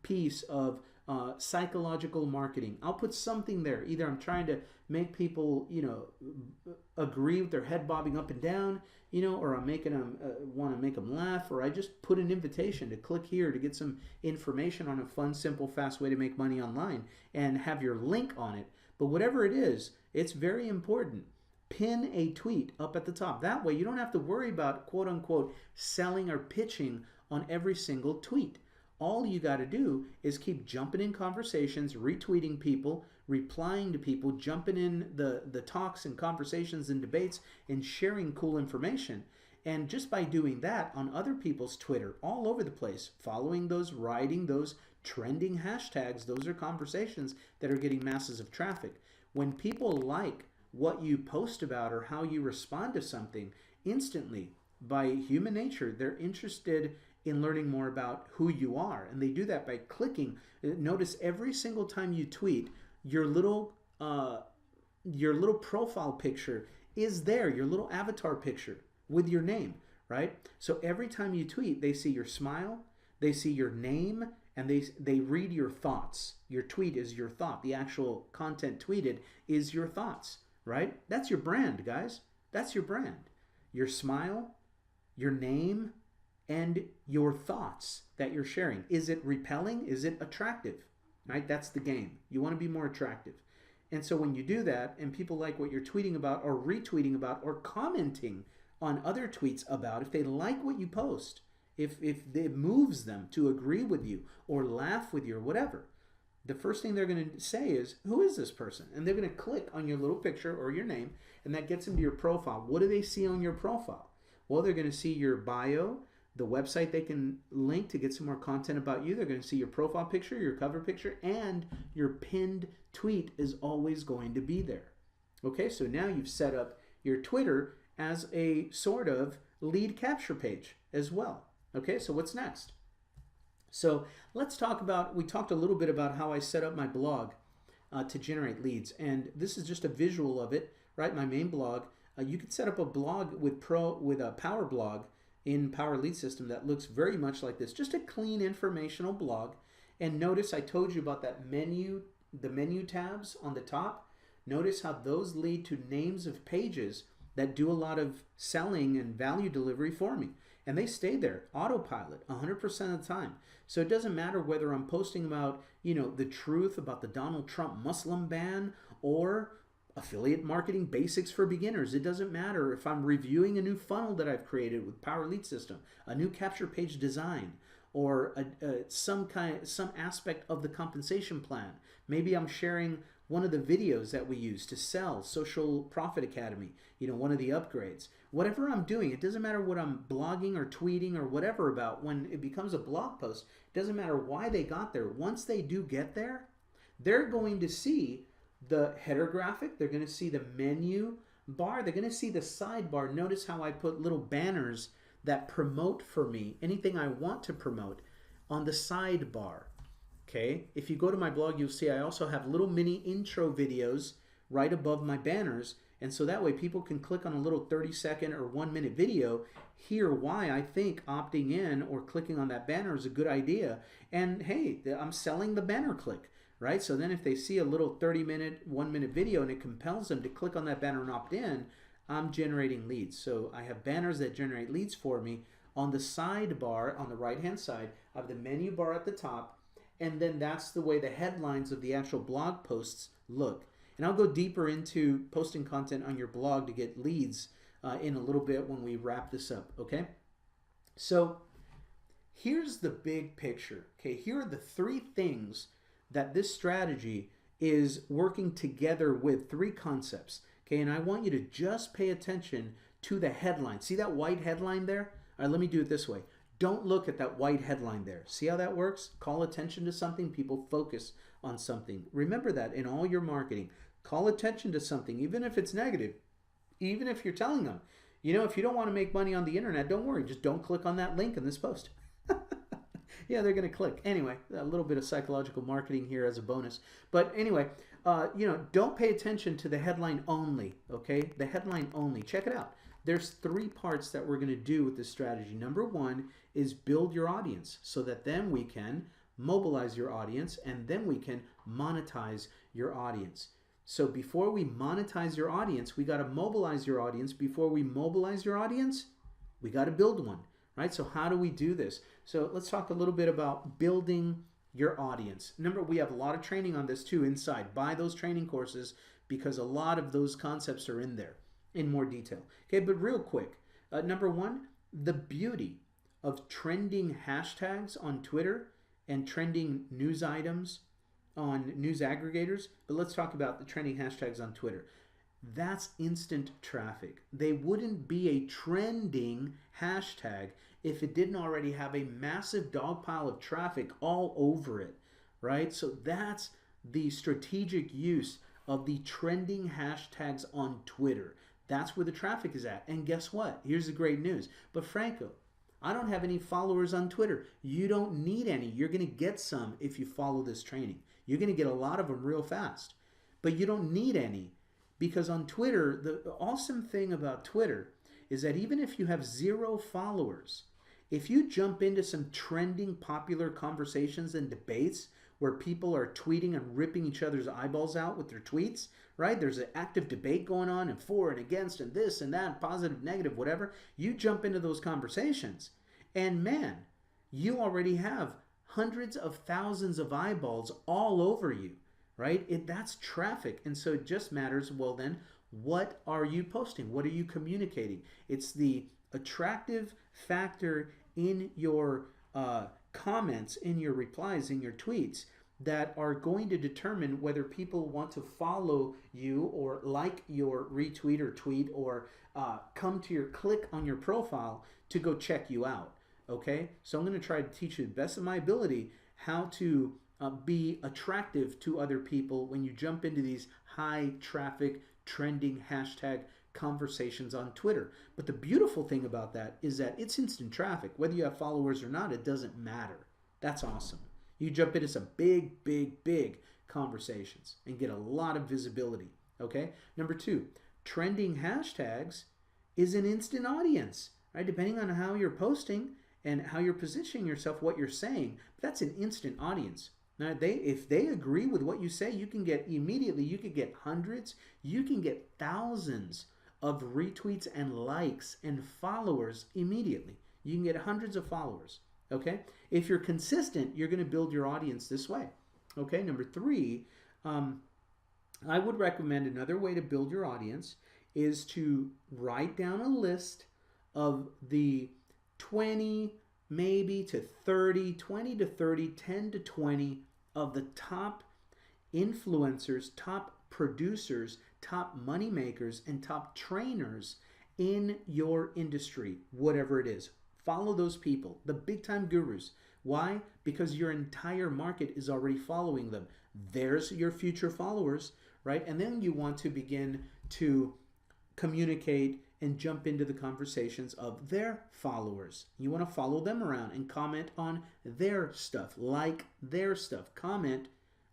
S1: piece of psychological marketing. I'll put something there. Either I'm trying to make people, agree with their head bobbing up and down, or I'm making them want to make them laugh, or I just put an invitation to click here to get some information on a fun, simple, fast way to make money online and have your link on it. But whatever it is, it's very important. Pin a tweet up at the top. That way you don't have to worry about quote unquote selling or pitching on every single tweet. All you got to do is keep jumping in conversations, retweeting people, replying to people, jumping in the talks and conversations and debates and sharing cool information. And just by doing that on other people's Twitter, all over the place, following those, writing those trending hashtags, those are conversations that are getting masses of traffic. When people like what you post about or how you respond to something, instantly, by human nature, they're interested in learning more about who you are. And they do that by clicking. Notice every single time you tweet, your little profile picture is there, your little avatar picture with your name, right? So every time you tweet, they see your smile, they see your name, and they read your thoughts. Your tweet is your thought. The actual content tweeted is your thoughts, right? That's your brand, guys. That's your brand. Your smile, your name, and your thoughts that you're sharing. Is it repelling? Is it attractive? Right? That's the game. You want to be more attractive. And so when you do that and people like what you're tweeting about or retweeting about or commenting on other tweets about, if they like what you post, if it moves them to agree with you or laugh with you or whatever, the first thing they're going to say is, who is this person? And they're going to click on your little picture or your name, and that gets them to your profile. What do they see on your profile? Well, they're going to see your bio, the website they can link to get some more content about you. They're going to see your profile picture, your cover picture, and your pinned tweet is always going to be there. Okay, so now you've set up your Twitter as a sort of lead capture page as well. Okay, so what's next? So let's talk about, we talked a little bit about how I set up my blog to generate leads. And this is just a visual of it, right? My main blog. You could set up a blog with a Power Blog in Power Lead System that looks very much like this. Just a clean informational blog. And notice I told you about that menu, the menu tabs on the top. Notice how those lead to names of pages that do a lot of selling and value delivery for me. And they stay there, autopilot, 100% of the time. So it doesn't matter whether I'm posting about, the truth about the Donald Trump Muslim ban or affiliate marketing basics for beginners. It doesn't matter if I'm reviewing a new funnel that I've created with Power Lead System, a new capture page design, or some aspect of the compensation plan. Maybe I'm sharing one of the videos that we use to sell Social Profit Academy, one of the upgrades. Whatever I'm doing, it doesn't matter what I'm blogging or tweeting or whatever about. When it becomes a blog post, it doesn't matter why they got there. Once they do get there, they're going to see the header graphic, they're going to see the menu bar, they're going to see the sidebar. Notice how I put little banners that promote for me anything I want to promote on the sidebar. Okay, if you go to my blog, you'll see I also have little mini intro videos right above my banners, and so that way people can click on a little 30-second or 1-minute video, hear why I think opting in or clicking on that banner is a good idea, and hey, I'm selling the banner click, right? So then if they see a little 30-minute, 1-minute video and it compels them to click on that banner and opt in, I'm generating leads. So I have banners that generate leads for me. On the sidebar, on the right-hand side, I have the menu bar at the top, and then that's the way the headlines of the actual blog posts look. And I'll go deeper into posting content on your blog to get leads in a little bit when we wrap this up, okay? So here's the big picture, okay? Here are the 3 things that this strategy is working together with, 3 concepts, okay? And I want you to just pay attention to the headline. See that white headline there? All right, let me do it this way. Don't look at that white headline there. See how that works? Call attention to something. People focus on something. Remember that in all your marketing. Call attention to something, even if it's negative. Even if you're telling them, if you don't want to make money on the internet, don't worry. Just don't click on that link in this post. Yeah, they're going to click. Anyway, a little bit of psychological marketing here as a bonus. But anyway, don't pay attention to the headline only, okay? The headline only. Check it out. There's 3 parts that we're going to do with this strategy. Number 1 is build your audience so that then we can mobilize your audience and then we can monetize your audience. So before we monetize your audience, we got to mobilize your audience. Before we mobilize your audience, we got to build one, right? So how do we do this? So let's talk a little bit about building your audience. Remember, we have a lot of training on this too inside. Buy those training courses because a lot of those concepts are in there in more detail. Okay, but real quick, number 1, the beauty of trending hashtags on Twitter and trending news items on news aggregators. But let's talk about the trending hashtags on Twitter. That's instant traffic. They wouldn't be a trending hashtag if it didn't already have a massive dog pile of traffic all over it, right? So that's the strategic use of the trending hashtags on Twitter. That's where the traffic is at. And guess what? Here's the great news. But Franco, I don't have any followers on Twitter. You don't need any. You're going to get some if you follow this training. You're going to get a lot of them real fast. But you don't need any because on Twitter, the awesome thing about Twitter is that even if you have 0 followers, if you jump into some trending popular conversations and debates where people are tweeting and ripping each other's eyeballs out with their tweets, right? There's an active debate going on and for and against and this and that, positive, negative, whatever. You jump into those conversations and man, you already have hundreds of thousands of eyeballs all over you, right? That's traffic. And so it just matters, well then, what are you posting? What are you communicating? It's the attractive factor in your comments, in your replies, in your tweets that are going to determine whether people want to follow you or like your retweet or tweet or click on your profile to go check you out. Okay, so I'm going to try to teach you the best of my ability how to be attractive to other people when you jump into these high traffic trending hashtag conversations on Twitter. But the beautiful thing about that is that it's instant traffic. Whether you have followers or not, it doesn't matter. That's awesome. You jump into some big conversations and get a lot of visibility. Okay. Number 2, trending hashtags is an instant audience, right? Depending on how you're posting and how you're positioning yourself, what you're saying, that's an instant audience. Now, if they agree with what you say, you can get immediately, you could get hundreds, you can get thousands of retweets and likes and followers immediately. You can get hundreds of followers, okay? If you're consistent, you're going to build your audience this way, okay? Number 3, I would recommend another way to build your audience is to write down a list of the 20 maybe to 30, 20 to 30, 10 to 20 of the top influencers, top producers, top money makers, and top trainers in your industry, whatever it is. Follow those people, the big time gurus. Why? Because your entire market is already following them. There's your future followers, right? And then you want to begin to communicate and jump into the conversations of their followers. You want to follow them around and comment on their stuff, like their stuff, comment,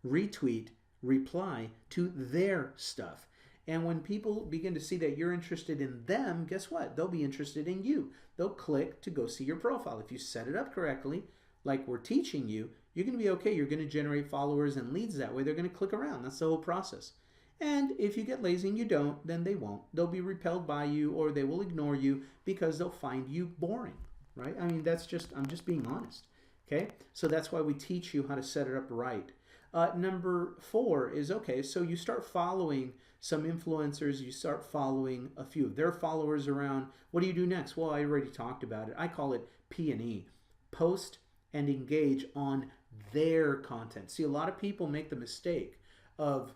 S1: retweet, reply to their stuff. And when people begin to see that you're interested in them, guess what? They'll be interested in you. They'll click to go see your profile. If you set it up correctly, like we're teaching you, you're going to be okay. You're going to generate followers and leads that way. They're going to click around. That's the whole process. And if you get lazy and you don't, then they won't. They'll be repelled by you, or they will ignore you because they'll find you boring, right? I mean, I'm just being honest, okay? So that's why we teach you how to set it up right. Number 4 is, okay, so you start following some influencers, you start following a few of their followers around. What do you do next? Well, I already talked about it. I call it P&E, post and engage on their content. See, a lot of people make the mistake of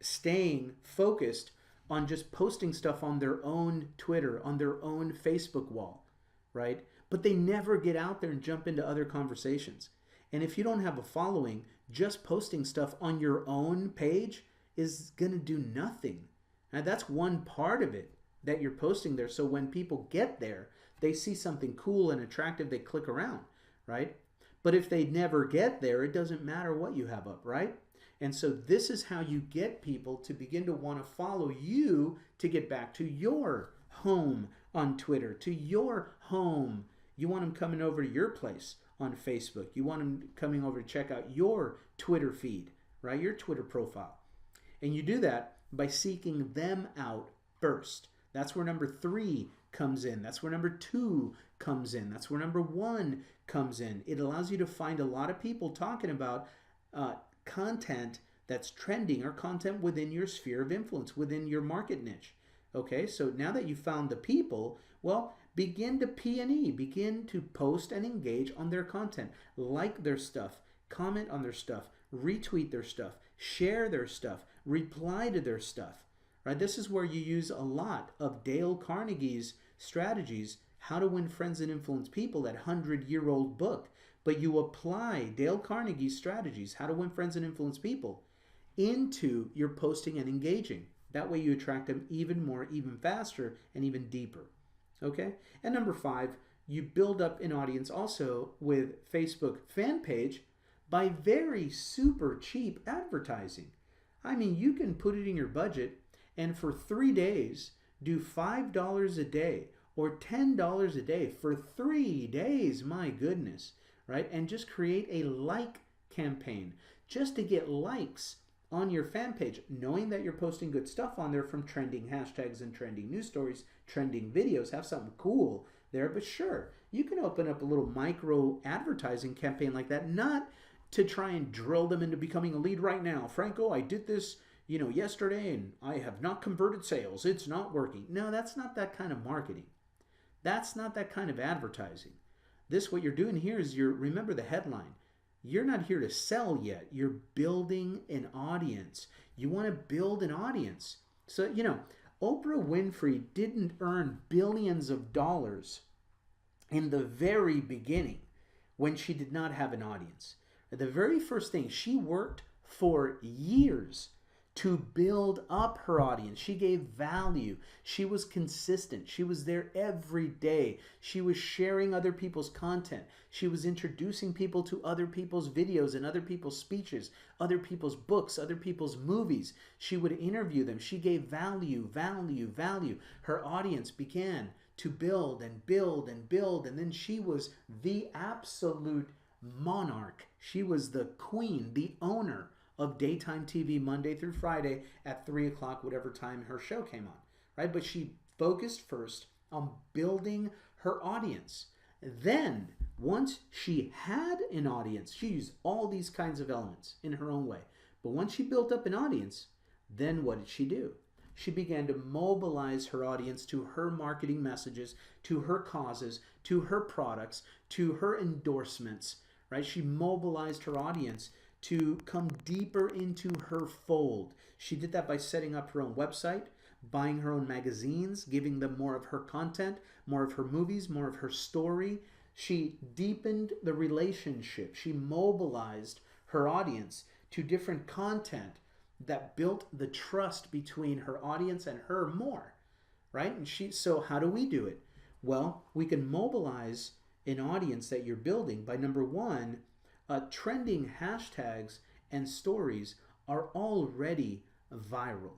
S1: staying focused on just posting stuff on their own Twitter, on their own Facebook wall, right? But they never get out there and jump into other conversations. And if you don't have a following, just posting stuff on your own page is going to do nothing. Now, that's one part of it that you're posting there. So when people get there, they see something cool and attractive, they click around, right? But if they never get there, it doesn't matter what you have up, right? And so this is how you get people to begin to want to follow you to get back to your home on Twitter, to your home. You want them coming over to your place on Facebook. You want them coming over to check out your Twitter feed, right? Your Twitter profile. And you do that by seeking them out first. That's where number 3 comes in. That's where number 2 comes in. That's where number 1 comes in. It allows you to find a lot of people talking about content that's trending or content within your sphere of influence, within your market niche. Okay, so now that you've found the people, well, begin to P&E, begin to post and engage on their content, like their stuff, comment on their stuff, retweet their stuff, share their stuff, reply to their stuff, right? This is where you use a lot of Dale Carnegie's strategies, How to Win Friends and Influence People, that 100-year-old book. But you apply Dale Carnegie's strategies, How to Win Friends and Influence People, into your posting and engaging. That way you attract them even more, even faster, and even deeper. Okay? And number 5, you build up an audience also with Facebook fan page by very super cheap advertising. I mean, you can put it in your budget and for 3 days do $5 a day or $10 a day for 3 days. My goodness. Right? And just create a like campaign just to get likes on your fan page, knowing that you're posting good stuff on there from trending hashtags and trending news stories, trending videos. Have something cool there. But sure, you can open up a little micro advertising campaign like that, not to try and drill them into becoming a lead right now. Franco, I did this, yesterday and I have not converted sales. It's not working. No, that's not that kind of marketing. That's not that kind of advertising. What you're doing here is remember the headline. You're not here to sell yet. You're building an audience. You want to build an audience. So, Oprah Winfrey didn't earn billions of dollars in the very beginning when she did not have an audience. The very first thing, she worked for years to build up her audience. She gave value. She was consistent. She was there every day. She was sharing other people's content. She was introducing people to other people's videos and other people's speeches, other people's books, other people's movies. She would interview them. She gave value, value, value. Her audience began to build and build and build. And then she was the absolute monarch. She was the queen, the owner of daytime TV Monday through Friday at 3 o'clock, whatever time her show came on, right? But she focused first on building her audience. Then, once she had an audience, she used all these kinds of elements in her own way. But once she built up an audience, then what did she do? she began to mobilize her audience to her marketing messages, to her causes, to her products, to her endorsements, right? She mobilized her audience to come deeper into her fold. She did that by setting up her own website, buying her own magazines, giving them more of her content, more of her movies, more of her story. She deepened the relationship. She mobilized her audience to different content that built the trust between her audience and her more, right? So how do we do it? Well, we can mobilize an audience that you're building by, number one, trending hashtags and stories are already viral.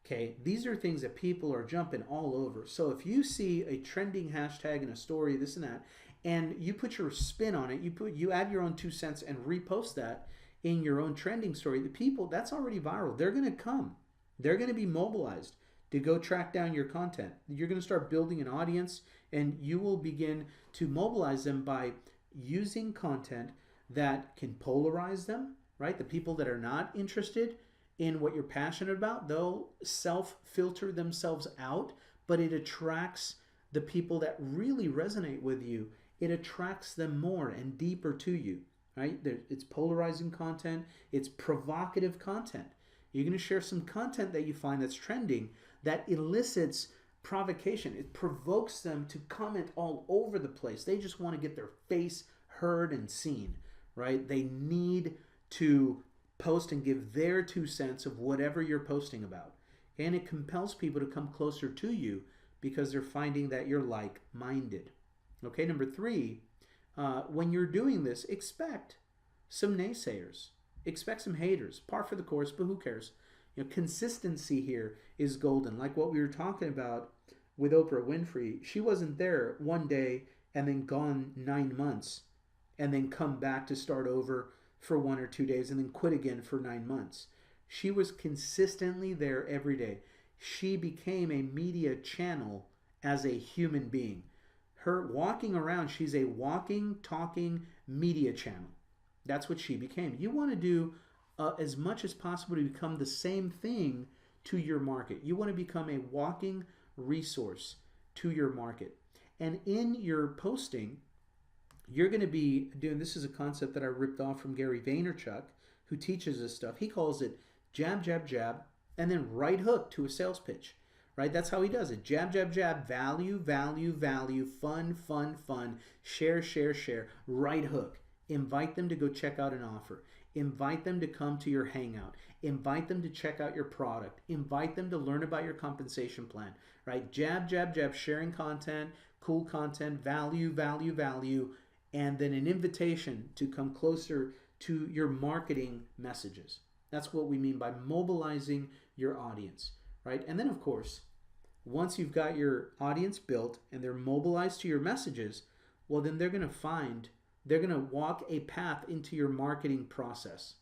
S1: Okay, these are things that people are jumping all over. So if you see a trending hashtag and a story, this and that, and you put your spin on it, you add your own 2 cents and repost that in your own trending story, the people, that's already viral. They're going to come. They're going to be mobilized to go track down your content. You're going to start building an audience, and you will begin to mobilize them by using content that can polarize them, right? The people that are not interested in what you're passionate about, they'll self-filter themselves out, but it attracts the people that really resonate with you. It attracts them more and deeper to you, right? It's polarizing content. It's provocative content. You're going to share some content that you find that's trending that elicits provocation. It provokes them to comment all over the place. They just want to get their face heard and seen, right? They need to post and give their 2 cents of whatever you're posting about. And it compels people to come closer to you because they're finding that you're like-minded. Okay, number 3, when you're doing this, expect some naysayers. Expect some haters. Par for the course, but who cares? Consistency here is golden. Like what we were talking about with Oprah Winfrey. She wasn't there one day and then gone 9 months and then come back to start over for 1 or 2 days and then quit again for 9 months. She was consistently there every day. She became a media channel as a human being. Her walking around, she's a walking, talking media channel. That's what she became. You want to do as much as possible to become the same thing to your market. You want to become a walking resource to your market. And in your posting, you're going to be doing, this is a concept that I ripped off from Gary Vaynerchuk, who teaches this stuff. He calls it jab, jab, jab, and then right hook to a sales pitch. Right? That's how he does it. Jab, jab, jab, value, value, value, fun, fun, fun, share, share, share, right hook. Invite them to go check out an offer. Invite them to come to your hangout. Invite them to check out your product. Invite them to learn about your compensation plan. Right? Jab, jab, jab, sharing content, cool content, value, value, value, and then an invitation to come closer to your marketing messages. That's what we mean by mobilizing your audience. Right? And then, of course, once you've got your audience built and they're mobilized to your messages, well, then they're going to walk a path into your marketing process.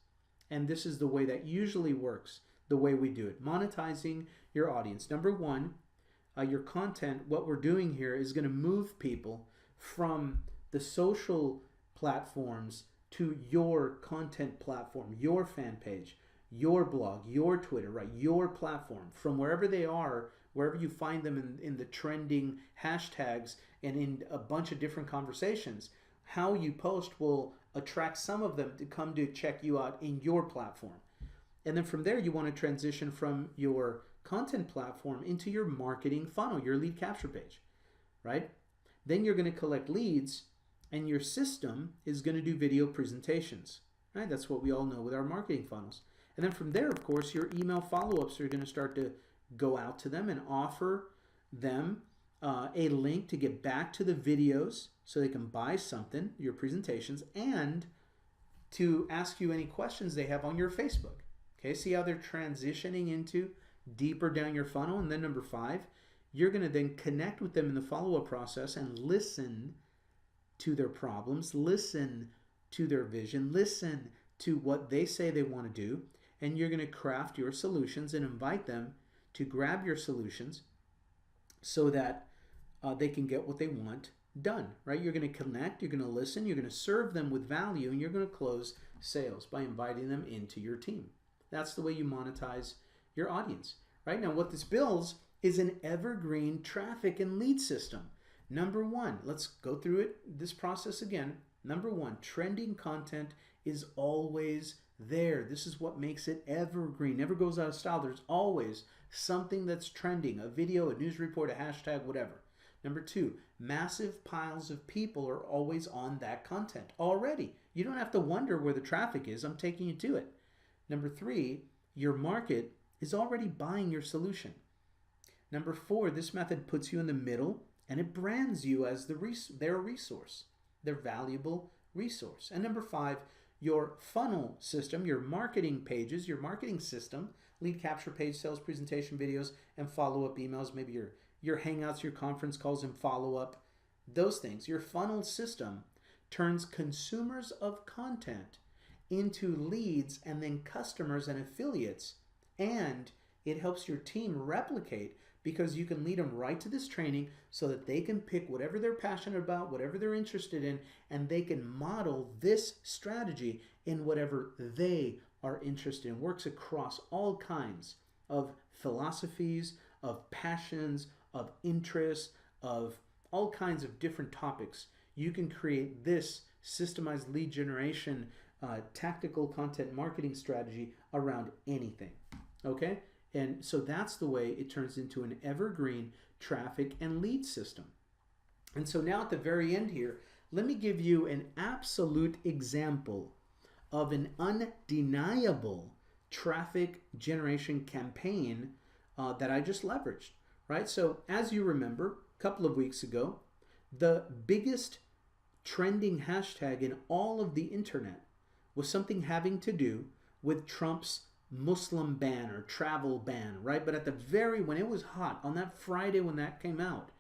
S1: And this is the way that usually works, the way we do it. Monetizing your audience. Number 1, your content, what we're doing here is going to move people from the social platforms to your content platform, your fan page, your blog, your Twitter, right? Your platform. From wherever they are, wherever you find them in the trending hashtags and in a bunch of different conversations, how you post will attract some of them to come to check you out in your platform. And then from there, you want to transition from your content platform into your marketing funnel, your lead capture page, right? Then you're going to collect leads, and your system is going to do video presentations, right? That's what we all know with our marketing funnels. And then from there, of course, your email follow-ups are going to start to go out to them and offer them a link to get back to the videos so they can buy something, your presentations, and to ask you any questions they have on your Facebook. Okay, see how they're transitioning into deeper down your funnel? And then number 5, you're going to then connect with them in the follow-up process and listen to their problems, listen to their vision, listen to what they say they want to do, and you're going to craft your solutions and invite them to grab your solutions so that they can get what they want done, right? You're going to connect, you're going to listen, you're going to serve them with value, and you're going to close sales by inviting them into your team. That's the way you monetize your audience, right? Now, what this builds is an evergreen traffic and lead system. Number one, let's go through this process again. Number one, trending content is always there. This is what makes it evergreen, never goes out of style. There's always something that's trending, a video, a news report, a hashtag, whatever. Number two, massive piles of people are always on that content already. You don't have to wonder where the traffic is. I'm taking you to it. Number three, your market is already buying your solution. Number four, this method puts you in the middle and it brands you as their resource, their valuable resource. And number five, your funnel system, your marketing pages, your marketing system, lead capture page, sales presentation videos, and follow-up emails, maybe your hangouts, your conference calls and follow-up, those things. Your funnel system turns consumers of content into leads and then customers and affiliates, and it helps your team replicate because you can lead them right to this training so that they can pick whatever they're passionate about, whatever they're interested in, and they can model this strategy in whatever they are interested in. Works across all kinds of philosophies, of passions, of interests, of all kinds of different topics. You can create this systemized lead generation tactical content marketing strategy around anything. Okay? And so that's the way it turns into an evergreen traffic and lead system. And so now at the very end here, let me give you an absolute example of an undeniable traffic generation campaign that I just leveraged, right? So as you remember, a couple of weeks ago, the biggest trending hashtag in all of the internet was something having to do with Trump's Muslim ban or travel ban, right? But at the when it was hot, on that Friday when that came out,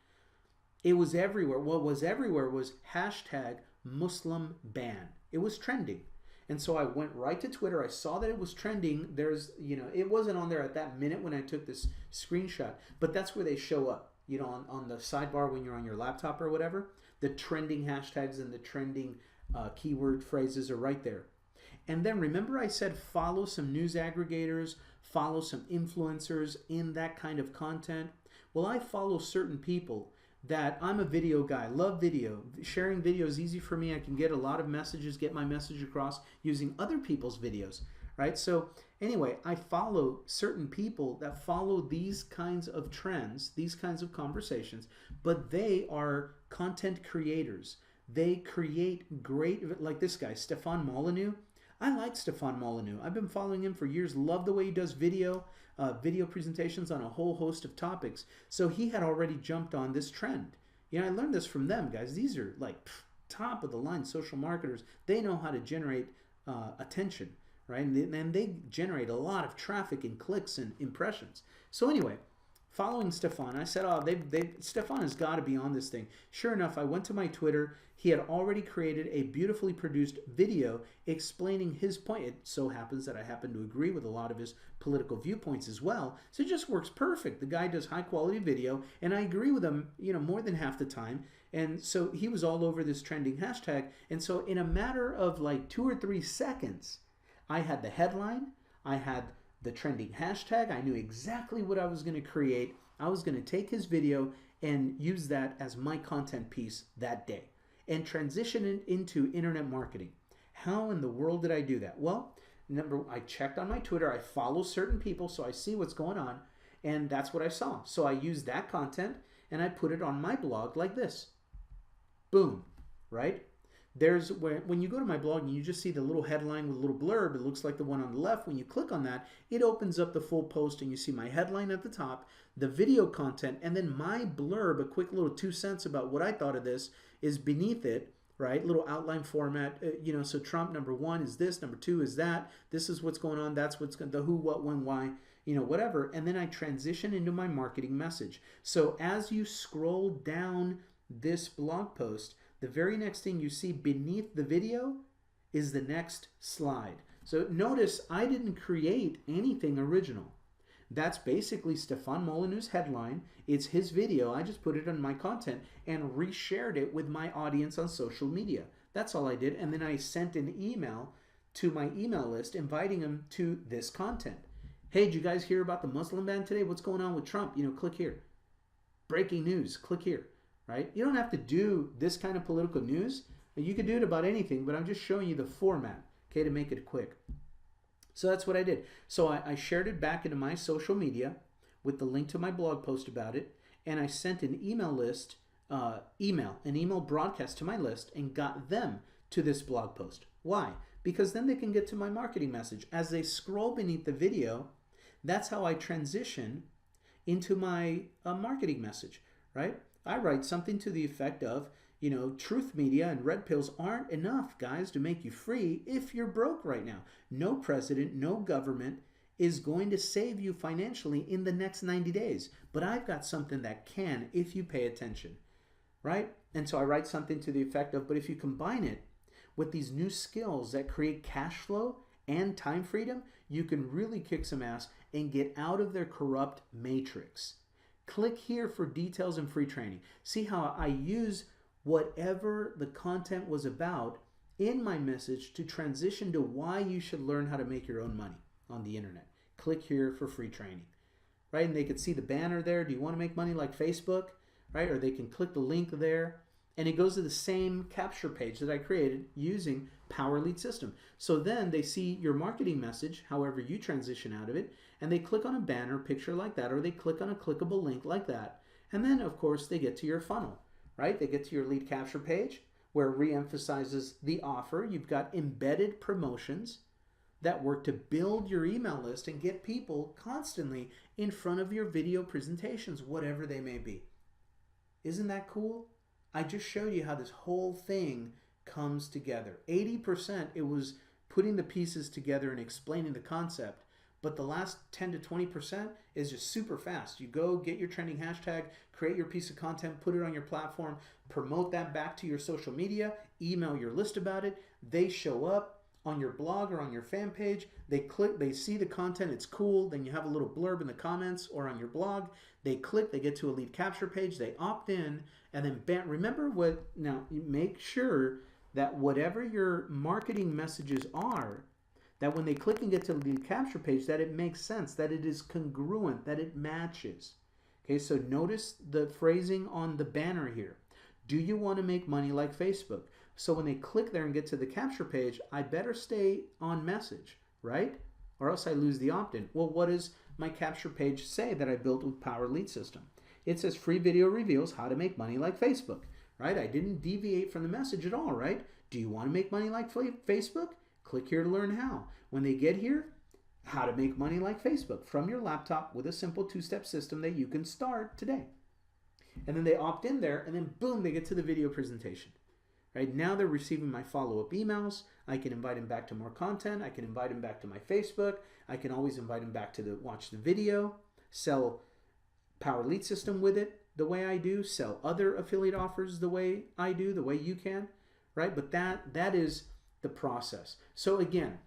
S1: it was everywhere. What was everywhere was hashtag Muslim ban. It was trending. And so I went right to Twitter. I saw that it was trending. It wasn't on there at that minute when I took this screenshot, but that's where they show up, on the sidebar when you're on your laptop or whatever. The trending hashtags and the trending keyword phrases are right there. And then remember I said follow some news aggregators, follow some influencers in that kind of content. Well, I follow certain people that I'm a video guy, love video. Sharing video is easy for me. I can get a lot of messages, get my message across using other people's videos, right? So anyway, I follow certain people that follow these kinds of trends, these kinds of conversations, but they are content creators. They create great, like this guy, Stefan Molyneux. I like Stefan Molyneux. I've been following him for years. Love the way he does video presentations on a whole host of topics. So he had already jumped on this trend. I learned this from them, guys. These are like top of the line social marketers. They know how to generate attention, right? And they generate a lot of traffic and clicks and impressions. So anyway, following Stefan, I said, Stefan has got to be on this thing. Sure enough, I went to my Twitter. He had already created a beautifully produced video explaining his point. It so happens that I happen to agree with a lot of his political viewpoints as well. So it just works perfect. The guy does high quality video and I agree with him, more than half the time. And so he was all over this trending hashtag. And so in a matter of like 2 or 3 seconds, I had the headline, I had the trending hashtag. I knew exactly what I was going to create. I was going to take his video and use that as my content piece that day and transition it into internet marketing. How in the world did I do that? Well, I checked on my Twitter. I follow certain people so I see what's going on, and that's what I saw. So I used that content and I put it on my blog like this. Boom, right? When you go to my blog and you just see the little headline with a little blurb, it looks like the one on the left. When you click on that, it opens up the full post and you see my headline at the top, the video content, and then my blurb, a quick little 2 cents about what I thought of this is beneath it, right? Little outline format, so Trump, number 1 is this, number 2 is that, this is what's going on, that's what's going, the who, what, when, why, whatever. And then I transition into my marketing message. So as you scroll down this blog post, the very next thing you see beneath the video is the next slide. So notice I didn't create anything original. That's basically Stefan Molyneux's headline. It's his video. I just put it on my content and reshared it with my audience on social media. That's all I did. And then I sent an email to my email list inviting them to this content. Hey, did you guys hear about the Muslim ban today? What's going on with Trump? Click here. Breaking news, click here, right? You don't have to do this kind of political news. You could do it about anything, but I'm just showing you the format, okay, to make it quick. So that's what I did. So I shared it back into my social media with the link to my blog post about it, and I sent an email list, an email broadcast to my list and got them to this blog post. Why? Because then they can get to my marketing message. As they scroll beneath the video, that's how I transition into my marketing message, right? I write something to the effect of, truth media and red pills aren't enough, guys, to make you free if you're broke right now. No president, no government is going to save you financially in the next 90 days. But I've got something that can if you pay attention, right? And so I write something to the effect of, but if you combine it with these new skills that create cash flow and time freedom, you can really kick some ass and get out of their corrupt matrix. Click here for details and free training. See how I use whatever the content was about in my message to transition to why you should learn how to make your own money on the internet. Click here for free training, right? And they could see the banner there. Do you want to make money like Facebook, right? Or they can click the link there, and it goes to the same capture page that I created using Power Lead System. So then they see your marketing message, however you transition out of it, and they click on a banner picture like that, or they click on a clickable link like that. And then, of course, they get to your funnel, right? They get to your lead capture page where it re-emphasizes the offer. You've got embedded promotions that work to build your email list and get people constantly in front of your video presentations, whatever they may be. Isn't that cool? I just showed you how this whole thing comes together. 80% it was putting the pieces together and explaining the concept, but the last 10 to 20% is just super fast. You go get your trending hashtag, create your piece of content, put it on your platform, promote that back to your social media, email your list about it. They show up on your blog or on your fan page. They click, they see the content, it's cool. Then you have a little blurb in the comments or on your blog. They click, they get to a lead capture page, they opt in, and then bam, remember what, now make sure that whatever your marketing messages are, that when they click and get to the lead capture page, that it makes sense, that it is congruent, that it matches. Okay, so notice the phrasing on the banner here. Do you want to make money like Facebook? So when they click there and get to the capture page, I better stay on message, right? Or else I lose the opt-in. Well, what does my capture page say that I built with Power Lead System? It says free video reveals how to make money like Facebook, right? I didn't deviate from the message at all, right? Do you want to make money like Facebook? Click here to learn how. When they get here, how to make money like Facebook from your laptop with a simple two-step system that you can start today. And then they opt in there, and then boom, they get to the video presentation. Right now they're receiving my follow-up emails. I can invite them back to more content. I can invite them back to my Facebook. I can always invite them back to watch the video, sell Power Lead System with it the way I do, sell other affiliate offers the way I do, the way you can, right? But that is the process. So again,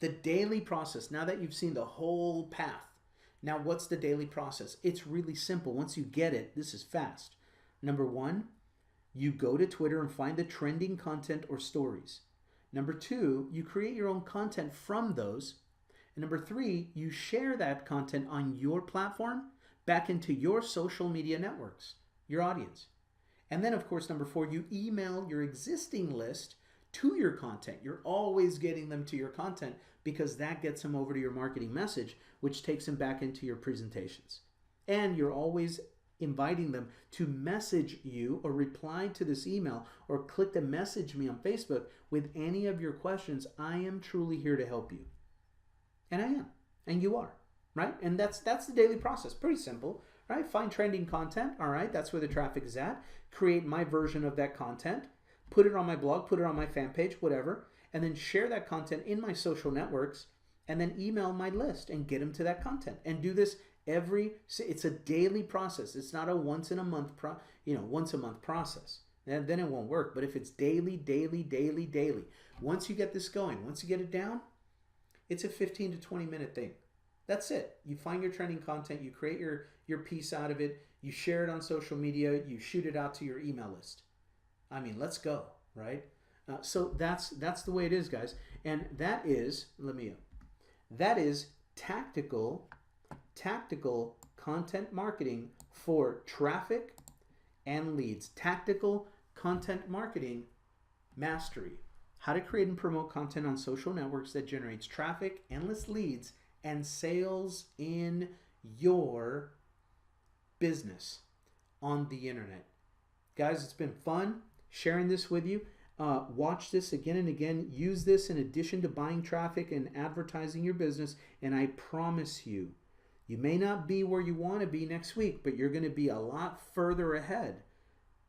S1: the daily process, now that you've seen the whole path, now what's the daily process? It's really simple. Once you get it, this is fast. Number one, you go to Twitter and find the trending content or stories. Number two, you create your own content from those. And number three, you share that content on your platform back into your social media networks, your audience. And then, of course, number four, you email your existing list to your content. You're always getting them to your content because that gets them over to your marketing message, which takes them back into your presentations. And you're always inviting them to message you or reply to this email or click to message me on Facebook with any of your questions. I am truly here to help you. And I am. And you are. Right? And that's the daily process. Pretty simple. Right? Find trending content. All right. That's where the traffic is at. Create my version of that content. Put it on my blog. Put it on my fan page. Whatever. And then share that content in my social networks. And then email my list and get them to that content. And do this it's a daily process. It's not a once a month process. And then it won't work. But if it's daily, once you get this going, once you get it down, it's a 15 to 20 minute thing. That's it. You find your trending content, you create your piece out of it, you share it on social media, you shoot it out to your email list. I mean, let's go, right? So that's the way it is, guys. And that is tactical content marketing for traffic and leads. Tactical content marketing mastery. How to create and promote content on social networks that generates traffic, endless leads, and sales in your business on the internet. Guys, it's been fun sharing this with you. Watch this again and again. Use this in addition to buying traffic and advertising your business. And I promise you, you may not be where you want to be next week, but you're going to be a lot further ahead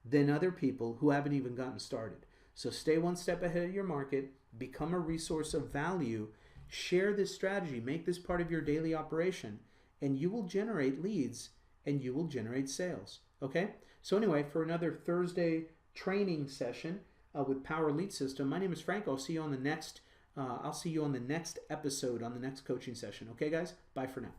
S1: than other people who haven't even gotten started. So stay one step ahead of your market, become a resource of value, share this strategy, make this part of your daily operation, and you will generate leads and you will generate sales. Okay? So anyway, for another Thursday training session with Power Lead System, my name is Frank. I'll see you on the next episode, on the next coaching session. Okay, guys? Bye for now.